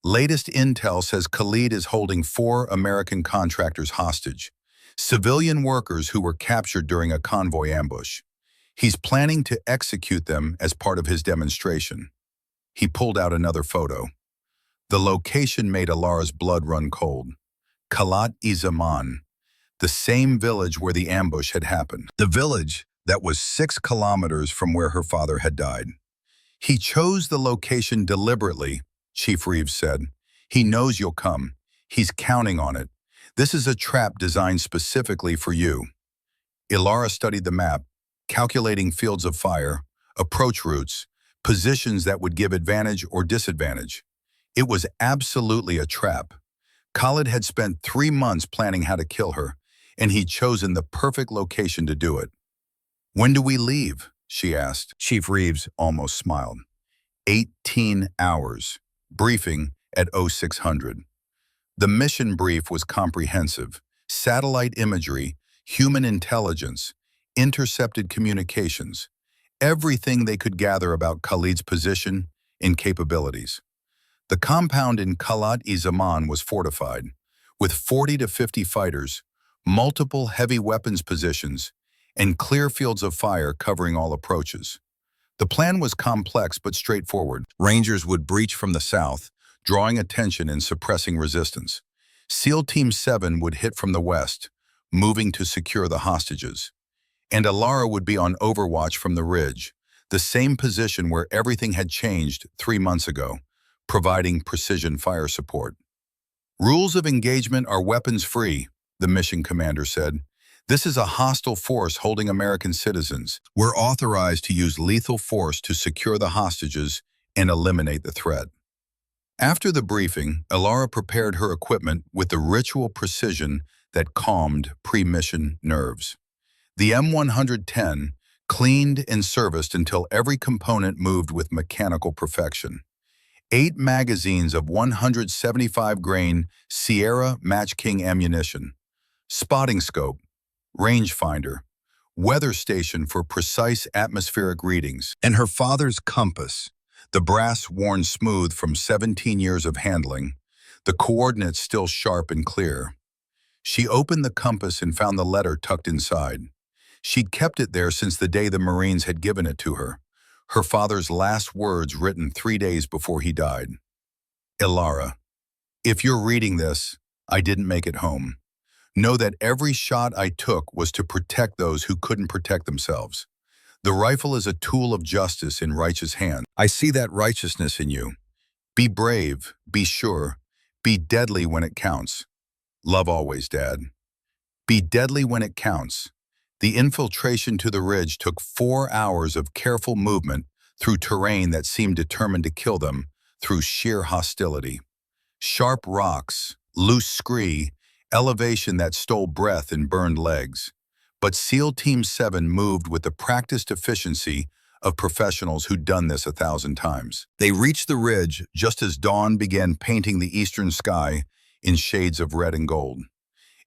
Latest intel says Khalid is holding 4 American contractors hostage, civilian workers who were captured during a convoy ambush. He's planning to execute them as part of his demonstration. He pulled out another photo. The location made Ilara's blood run cold. Kalat-i-Zaman, the same village where the ambush had happened. The village that was 6 kilometers from where her father had died. He chose the location deliberately, Chief Reeves said. He knows you'll come. He's counting on it. This is a trap designed specifically for you. Ilara studied the map, calculating fields of fire, approach routes, positions that would give advantage or disadvantage. It was absolutely a trap. Khalid had spent 3 months planning how to kill her, and he'd chosen the perfect location to do it. When do we leave? She asked. Chief Reeves almost smiled. 18 hours. Briefing at 0600. The mission brief was comprehensive. Satellite imagery, human intelligence, intercepted communications, everything they could gather about Khalid's position and capabilities. The compound in Kalat-i-Zaman was fortified, with 40 to 50 fighters, multiple heavy weapons positions, and clear fields of fire covering all approaches. The plan was complex but straightforward. Rangers would breach from the south, drawing attention and suppressing resistance. SEAL Team 7 would hit from the west, moving to secure the hostages. And Alara would be on overwatch from the ridge, the same position where everything had changed 3 months ago, providing precision fire support. Rules of engagement are weapons-free, the mission commander said. This is a hostile force holding American citizens. We're authorized to use lethal force to secure the hostages and eliminate the threat. After the briefing, Alara prepared her equipment with the ritual precision that calmed pre-mission nerves. The M110 cleaned and serviced until every component moved with mechanical perfection. 8 magazines of 175-grain Sierra Match King ammunition, spotting scope, rangefinder, weather station for precise atmospheric readings, and her father's compass, the brass worn smooth from 17 years of handling, the coordinates still sharp and clear. She opened the compass and found the letter tucked inside. She'd kept it there since the day the Marines had given it to her, her father's last words written 3 days before he died. Alara, if you're reading this, I didn't make it home. Know that every shot I took was to protect those who couldn't protect themselves. The rifle is a tool of justice in righteous hands. I see that righteousness in you. Be brave, be sure, be deadly when it counts. Love always, Dad. Be deadly when it counts. The infiltration to the ridge took 4 hours of careful movement through terrain that seemed determined to kill them through sheer hostility. Sharp rocks, loose scree, elevation that stole breath and burned legs. But SEAL Team 7 moved with the practiced efficiency of professionals who'd done this 1,000 times. They reached the ridge just as dawn began painting the eastern sky in shades of red and gold.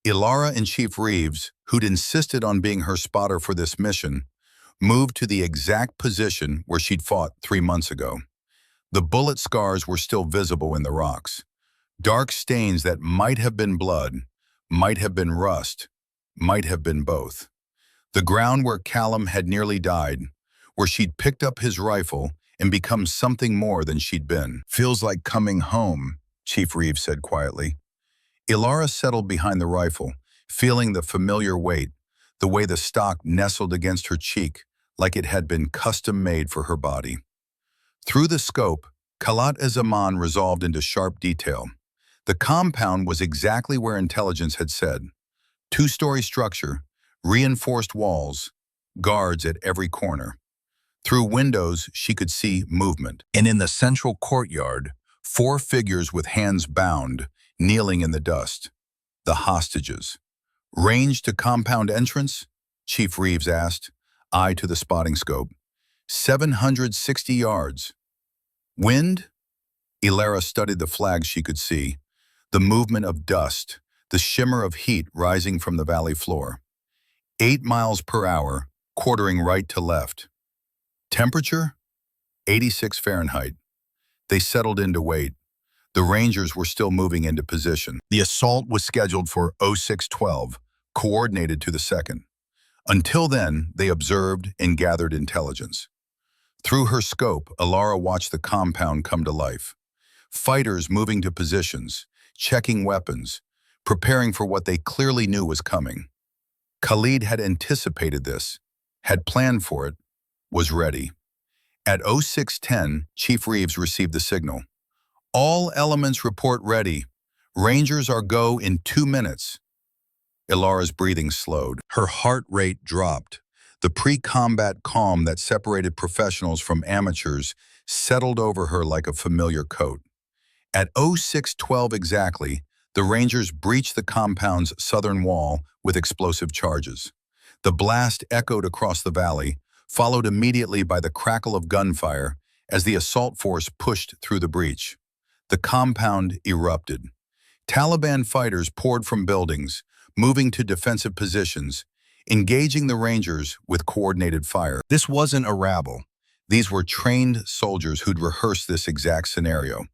Alara and Chief Reeves, who'd insisted on being her spotter for this mission, moved to the exact position where she'd fought 3 months ago. The bullet scars were still visible in the rocks. Dark stains that might have been blood, might have been rust, might have been both. The ground where Callum had nearly died, where she'd picked up his rifle and become something more than she'd been. Feels like coming home, Chief Reeves said quietly. Alara settled behind the rifle, feeling the familiar weight, the way the stock nestled against her cheek like it had been custom-made for her body. Through the scope, Kalat-e-Zaman resolved into sharp detail. The compound was exactly where intelligence had said. 2-story structure, reinforced walls, guards at every corner. Through windows, she could see movement. And in the central courtyard, 4 figures with hands bound, kneeling in the dust. The hostages. Range to compound entrance? Chief Reeves asked, eye to the spotting scope. 760 yards. Wind? Alara studied the flags she could see, the movement of dust, the shimmer of heat rising from the valley floor. 8 miles per hour, quartering right to left. Temperature? 86 Fahrenheit. They settled in to wait. The Rangers were still moving into position. The assault was scheduled for 0612, coordinated to the second. Until then, they observed and gathered intelligence. Through her scope, Alara watched the compound come to life. Fighters moving to positions, checking weapons, preparing for what they clearly knew was coming. Khalid had anticipated this, had planned for it, was ready. At 0610, Chief Reeves received the signal. All elements report ready. Rangers are go in 2 minutes. Alara's breathing slowed. Her heart rate dropped. The pre-combat calm that separated professionals from amateurs settled over her like a familiar coat. At 0612 exactly, the Rangers breached the compound's southern wall with explosive charges. The blast echoed across the valley, followed immediately by the crackle of gunfire as the assault force pushed through the breach. The compound erupted. Taliban fighters poured from buildings, moving to defensive positions, engaging the Rangers with coordinated fire. This wasn't a rabble. These were trained soldiers who'd rehearsed this exact scenario.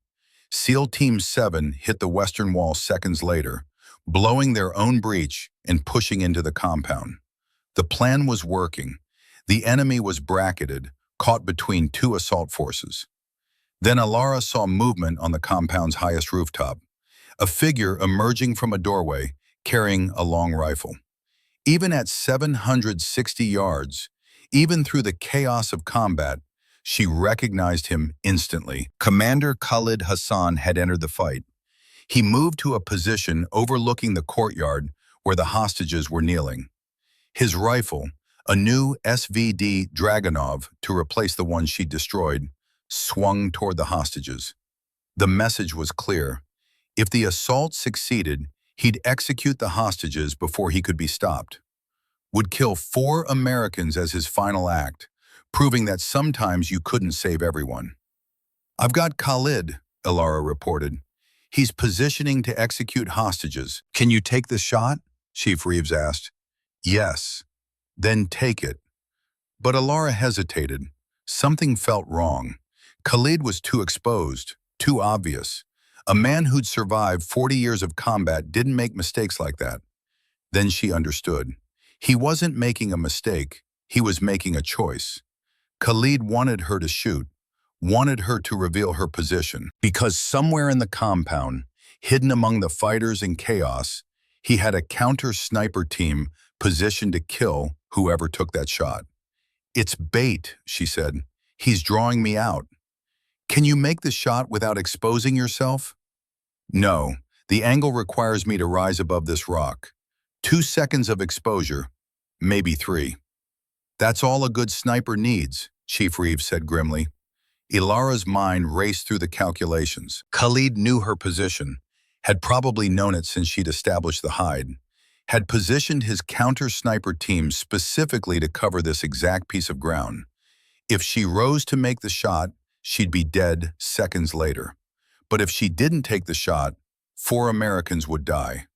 SEAL Team 7 hit the western wall seconds later, blowing their own breach and pushing into the compound. The plan was working. The enemy was bracketed, caught between two assault forces. Then Alara saw movement on the compound's highest rooftop, a figure emerging from a doorway carrying a long rifle. Even at 760 yards, even through the chaos of combat, she recognized him instantly. Commander Khalid Hassan had entered the fight. He moved to a position overlooking the courtyard where the hostages were kneeling. His rifle, a new SVD Dragunov to replace the one she destroyed, swung toward the hostages. The message was clear. If the assault succeeded, he'd execute the hostages before he could be stopped. Would kill 4 Americans as his final act, proving that sometimes you couldn't save everyone. "I've got Khalid," Alara reported. "He's positioning to execute hostages." "Can you take the shot?" Chief Reeves asked. "Yes." "Then take it." But Alara hesitated. Something felt wrong. Khalid was too exposed, too obvious. A man who'd survived 40 years of combat didn't make mistakes like that. Then she understood. He wasn't making a mistake, he was making a choice. Khalid wanted her to shoot, wanted her to reveal her position. Because somewhere in the compound, hidden among the fighters and chaos, he had a counter-sniper team positioned to kill whoever took that shot. "It's bait," she said. "He's drawing me out." "Can you make the shot without exposing yourself?" "No, the angle requires me to rise above this rock. 2 seconds of exposure, maybe 3. "That's all a good sniper needs," Chief Reeves said grimly. Ilara's mind raced through the calculations. Khalid knew her position, had probably known it since she'd established the hide, had positioned his counter-sniper team specifically to cover this exact piece of ground. If she rose to make the shot, she'd be dead seconds later. But if she didn't take the shot, 4 Americans would die.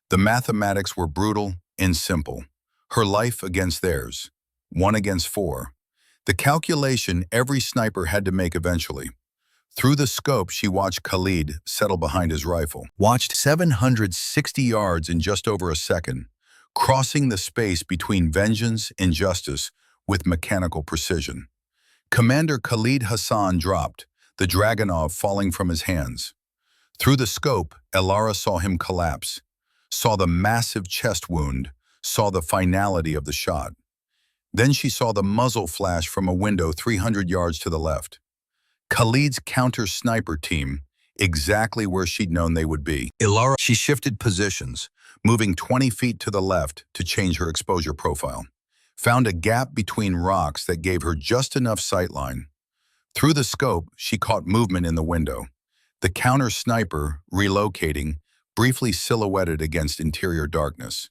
The mathematics were brutal and simple. Her life against theirs, 1 against 4. The calculation every sniper had to make eventually. Through the scope, she watched Khalid settle behind his rifle. Watched 760 yards in just over a second, crossing the space between vengeance and justice with mechanical precision. Commander Khalid Hassan dropped, the Dragunov falling from his hands. Through the scope, Alara saw him collapse, saw the massive chest wound, saw the finality of the shot. Then she saw the muzzle flash from a window 300 yards to the left. Khalid's counter-sniper team, exactly where she'd known they would be. She shifted positions, moving 20 feet to the left to change her exposure profile. Found a gap between rocks that gave her just enough sightline. Through the scope, she caught movement in the window. The counter-sniper, relocating, briefly silhouetted against interior darkness.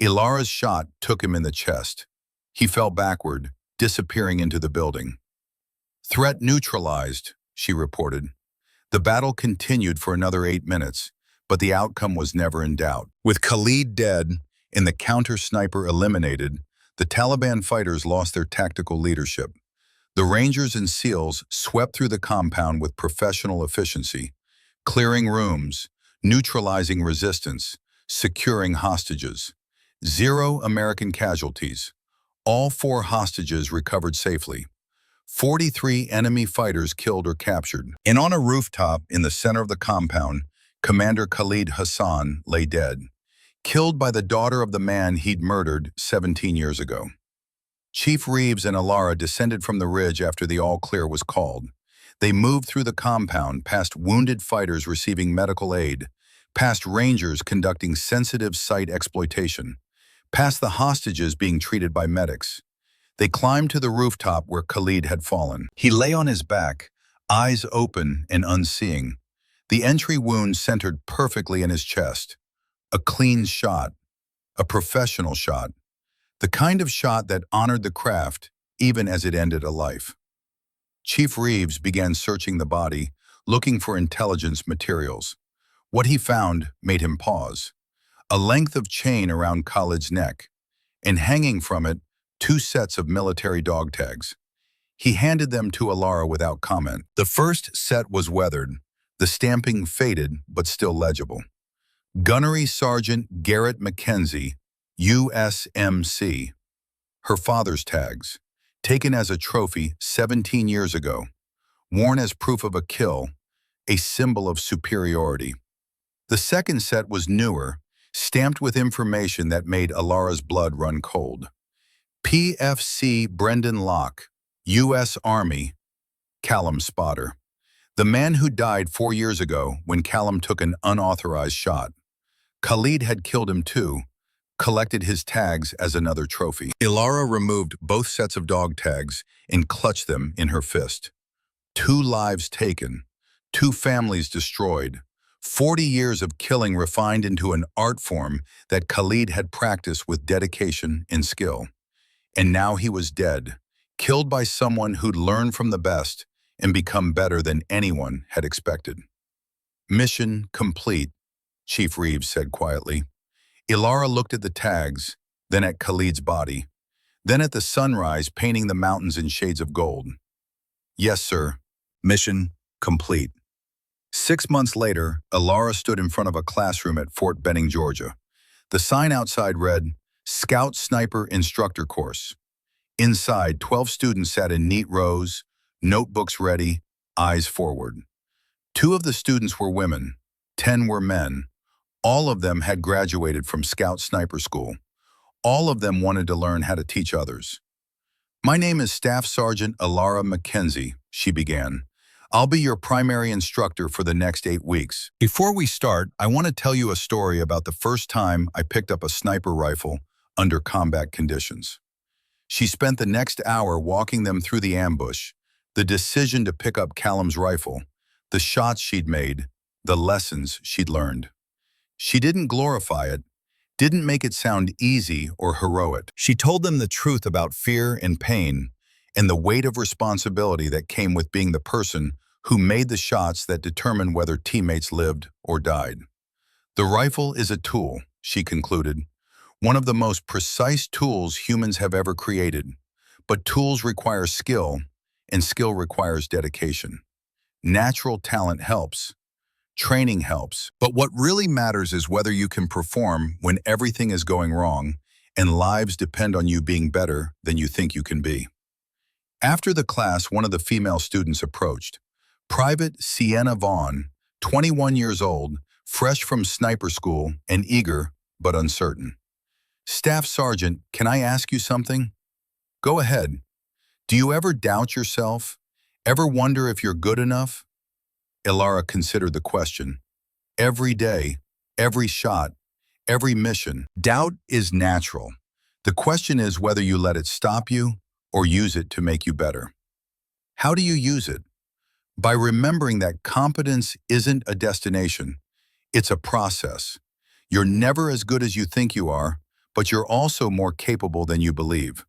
Ilara's shot took him in the chest. He fell backward, disappearing into the building. "Threat neutralized," she reported. The battle continued for another 8 minutes, but the outcome was never in doubt. With Khalid dead and the counter-sniper eliminated, the Taliban fighters lost their tactical leadership. The Rangers and SEALs swept through the compound with professional efficiency, clearing rooms, neutralizing resistance, securing hostages. 0 American casualties. All 4 hostages recovered safely. 43 enemy fighters killed or captured. And on a rooftop in the center of the compound, Commander Khalid Hassan lay dead, killed by the daughter of the man he'd murdered 17 years ago. Chief Reeves and Alara descended from the ridge after the all-clear was called. They moved through the compound, past wounded fighters receiving medical aid, past Rangers conducting sensitive site exploitation, past the hostages being treated by medics. They climbed to the rooftop where Khalid had fallen. He lay on his back, eyes open and unseeing. The entry wound centered perfectly in his chest. A clean shot, a professional shot, the kind of shot that honored the craft even as it ended a life. Chief Reeves began searching the body, looking for intelligence materials. What he found made him pause. a length of chain around Khalid's neck, and hanging from it, 2 sets of military dog tags. He handed them to Alara without comment. The first set was weathered, the stamping faded but still legible. Gunnery Sergeant Garrett Mackenzie, USMC. Her father's tags, taken as a trophy 17 years ago, worn as proof of a kill, a symbol of superiority. The second set was newer, stamped with information that made Alara's blood run cold. PFC Brendan Locke, U.S. Army, Callum Spotter. The man who died 4 years ago when Callum took an unauthorized shot. Khalid had killed him too, collected his tags as another trophy. Alara removed both sets of dog tags and clutched them in her fist. 2 lives taken, 2 families destroyed, 40 years of killing refined into an art form that Khalid had practiced with dedication and skill. And now he was dead, killed by someone who'd learned from the best and become better than anyone had expected. Mission complete, Chief Reeves said quietly. Alara looked at the tags, then at Khalid's body, then at the sunrise painting the mountains in shades of gold. Yes, sir. Mission complete. 6 months later, Alara stood in front of a classroom at Fort Benning, Georgia. The sign outside read, Scout Sniper Instructor Course. Inside, 12 students sat in neat rows, notebooks ready, eyes forward. 2 of the students were women, 10 were men. All of them had graduated from Scout Sniper School. All of them wanted to learn how to teach others. My name is Staff Sergeant Alara Mackenzie, she began. I'll be your primary instructor for the next 8 weeks. Before we start, I want to tell you a story about the first time I picked up a sniper rifle under combat conditions. She spent the next hour walking them through the ambush, the decision to pick up Callum's rifle, the shots she'd made, the lessons she'd learned. She didn't glorify it, didn't make it sound easy or heroic. She told them the truth about fear and pain and the weight of responsibility that came with being the person who made the shots that determined whether teammates lived or died. The rifle is a tool, she concluded, one of the most precise tools humans have ever created. But tools require skill, and skill requires dedication. Natural talent helps. Training helps. But what really matters is whether you can perform when everything is going wrong and lives depend on you being better than you think you can be. After the class, one of the female students approached. Private Sienna Vaughn, 21 years old, fresh from sniper school and eager but uncertain. Staff Sergeant, can I ask you something? Go ahead. Do you ever doubt yourself? Ever wonder if you're good enough? Alara considered the question. Every day, every shot, every mission, doubt is natural. The question is whether you let it stop you or use it to make you better. How do you use it? By remembering that competence isn't a destination, it's a process. You're never as good as you think you are, but you're also more capable than you believe.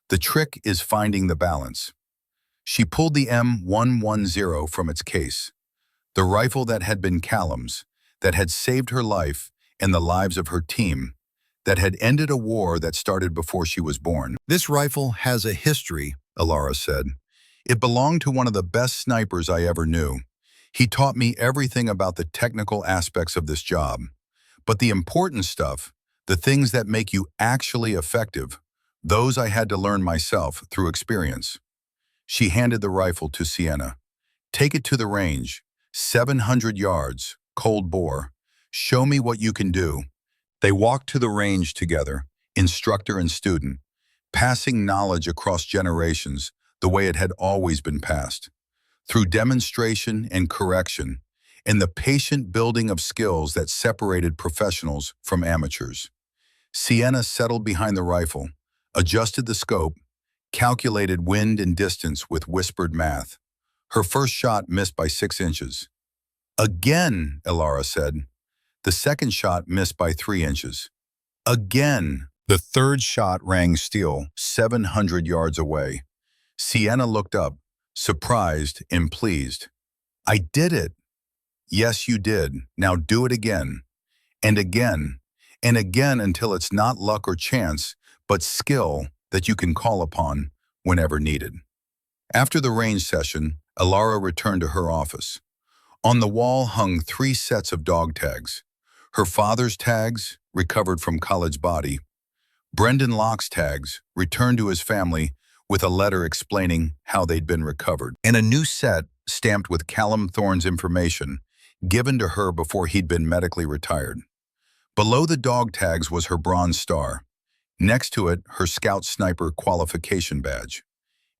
The trick is finding the balance. She pulled the M110 from its case, the rifle that had been Callum's, that had saved her life and the lives of her team, that had ended a war that started before she was born. This rifle has a history, Alara said. It belonged to one of the best snipers I ever knew. He taught me everything about the technical aspects of this job. But the important stuff, the things that make you actually effective, those I had to learn myself through experience. She handed the rifle to Sienna. Take it to the range, 700 yards, cold bore. Show me what you can do. They walked to the range together, instructor and student, passing knowledge across generations the way it had always been passed, through demonstration and correction, and the patient building of skills that separated professionals from amateurs. Sienna settled behind the rifle, adjusted the scope, calculated wind and distance with whispered math. Her first shot missed by 6 inches. Again, Alara said. The second shot missed by 3 inches. Again. The third shot rang steel, 700 yards away. Sienna looked up, surprised and pleased. I did it. Yes, you did. Now do it again. And again. and again until it's not luck or chance, but skill that you can call upon whenever needed. After the range session, Elara returned to her office. On the wall hung 3 sets of dog tags. Her father's tags, recovered from college body. Brendan Locke's tags, returned to his family with a letter explaining how they'd been recovered. And a new set, stamped with Callum Thorne's information, given to her before he'd been medically retired. Below the dog tags was her Bronze Star. Next to it, her Scout Sniper qualification badge.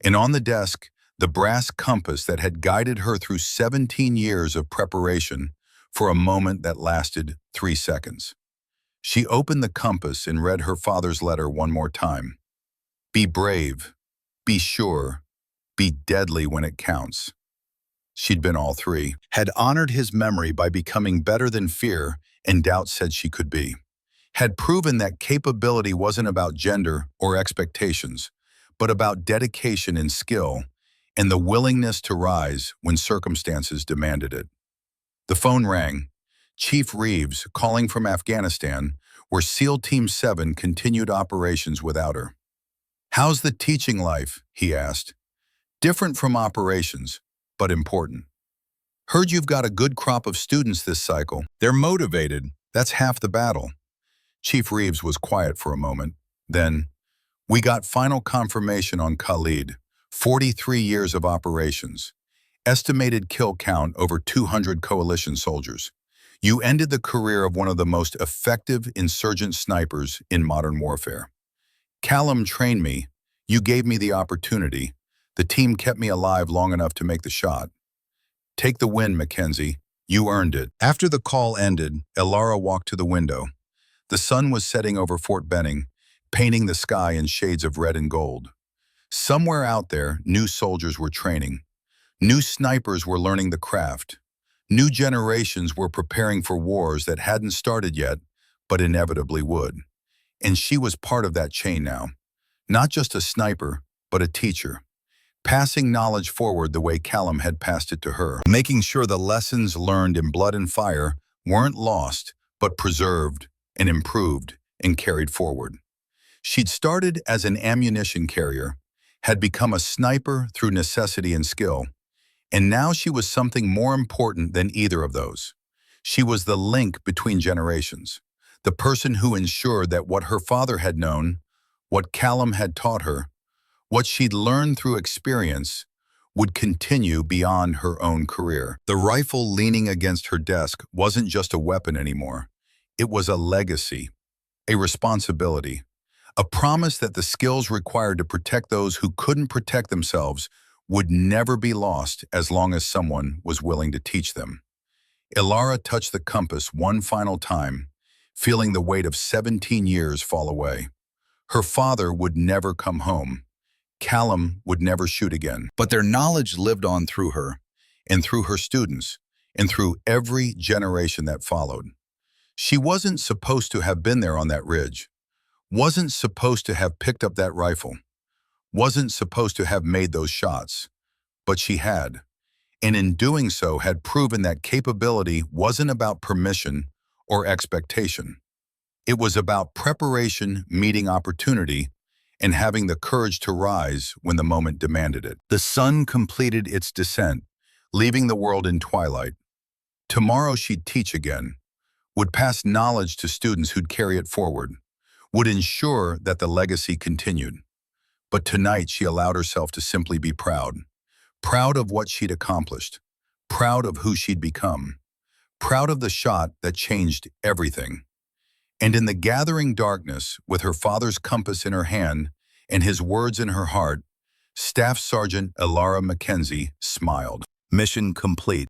And on the desk, the brass compass that had guided her through 17 years of preparation for a moment that lasted 3 seconds. She opened the compass and read her father's letter one more time. Be brave, be sure, be deadly when it counts. She'd been all 3. Had honored his memory by becoming better than fear and doubt said she could be. Had proven that capability wasn't about gender or expectations, but about dedication and skill, and the willingness to rise when circumstances demanded it. The phone rang. Chief Reeves, calling from Afghanistan, where SEAL Team 7 continued operations without her. How's the teaching life? He asked. Different from operations, but important. Heard you've got a good crop of students this cycle. They're motivated. That's half the battle. Chief Reeves was quiet for a moment. Then, we got final confirmation on Khalid. 43 years of operations. Estimated kill count over 200 coalition soldiers. You ended the career of one of the most effective insurgent snipers in modern warfare. Callum trained me. You gave me the opportunity. The team kept me alive long enough to make the shot. Take the win, Mackenzie. You earned it. After the call ended, Elara walked to the window. The sun was setting over Fort Benning, painting the sky in shades of red and gold. Somewhere out there, new soldiers were training. New snipers were learning the craft. New generations were preparing for wars that hadn't started yet, but inevitably would. And she was part of that chain now. Not just a sniper, but a teacher. Passing knowledge forward the way Callum had passed it to her. Making sure the lessons learned in Blood and Fire weren't lost, but preserved and improved and carried forward. She'd started as an ammunition carrier, had become a sniper through necessity and skill, and now she was something more important than either of those. She was the link between generations, the person who ensured that what her father had known, what Callum had taught her, what she'd learned through experience, would continue beyond her own career. The rifle leaning against her desk wasn't just a weapon anymore. It was a legacy, a responsibility, a promise that the skills required to protect those who couldn't protect themselves would never be lost as long as someone was willing to teach them. Elara touched the compass one final time, feeling the weight of 17 years fall away. Her father would never come home. Callum would never shoot again. But their knowledge lived on through her, and through her students, and through every generation that followed. She wasn't supposed to have been there on that ridge, wasn't supposed to have picked up that rifle, wasn't supposed to have made those shots, but she had, and in doing so had proven that capability wasn't about permission or expectation. It was about preparation meeting opportunity and having the courage to rise when the moment demanded it. The sun completed its descent, leaving the world in twilight. Tomorrow she'd teach again, would pass knowledge to students who'd carry it forward, would ensure that the legacy continued. But tonight she allowed herself to simply be proud. Proud of what she'd accomplished. Proud of who she'd become. Proud of the shot that changed everything. And in the gathering darkness, with her father's compass in her hand and his words in her heart, Staff Sergeant Elara Mackenzie smiled. Mission complete.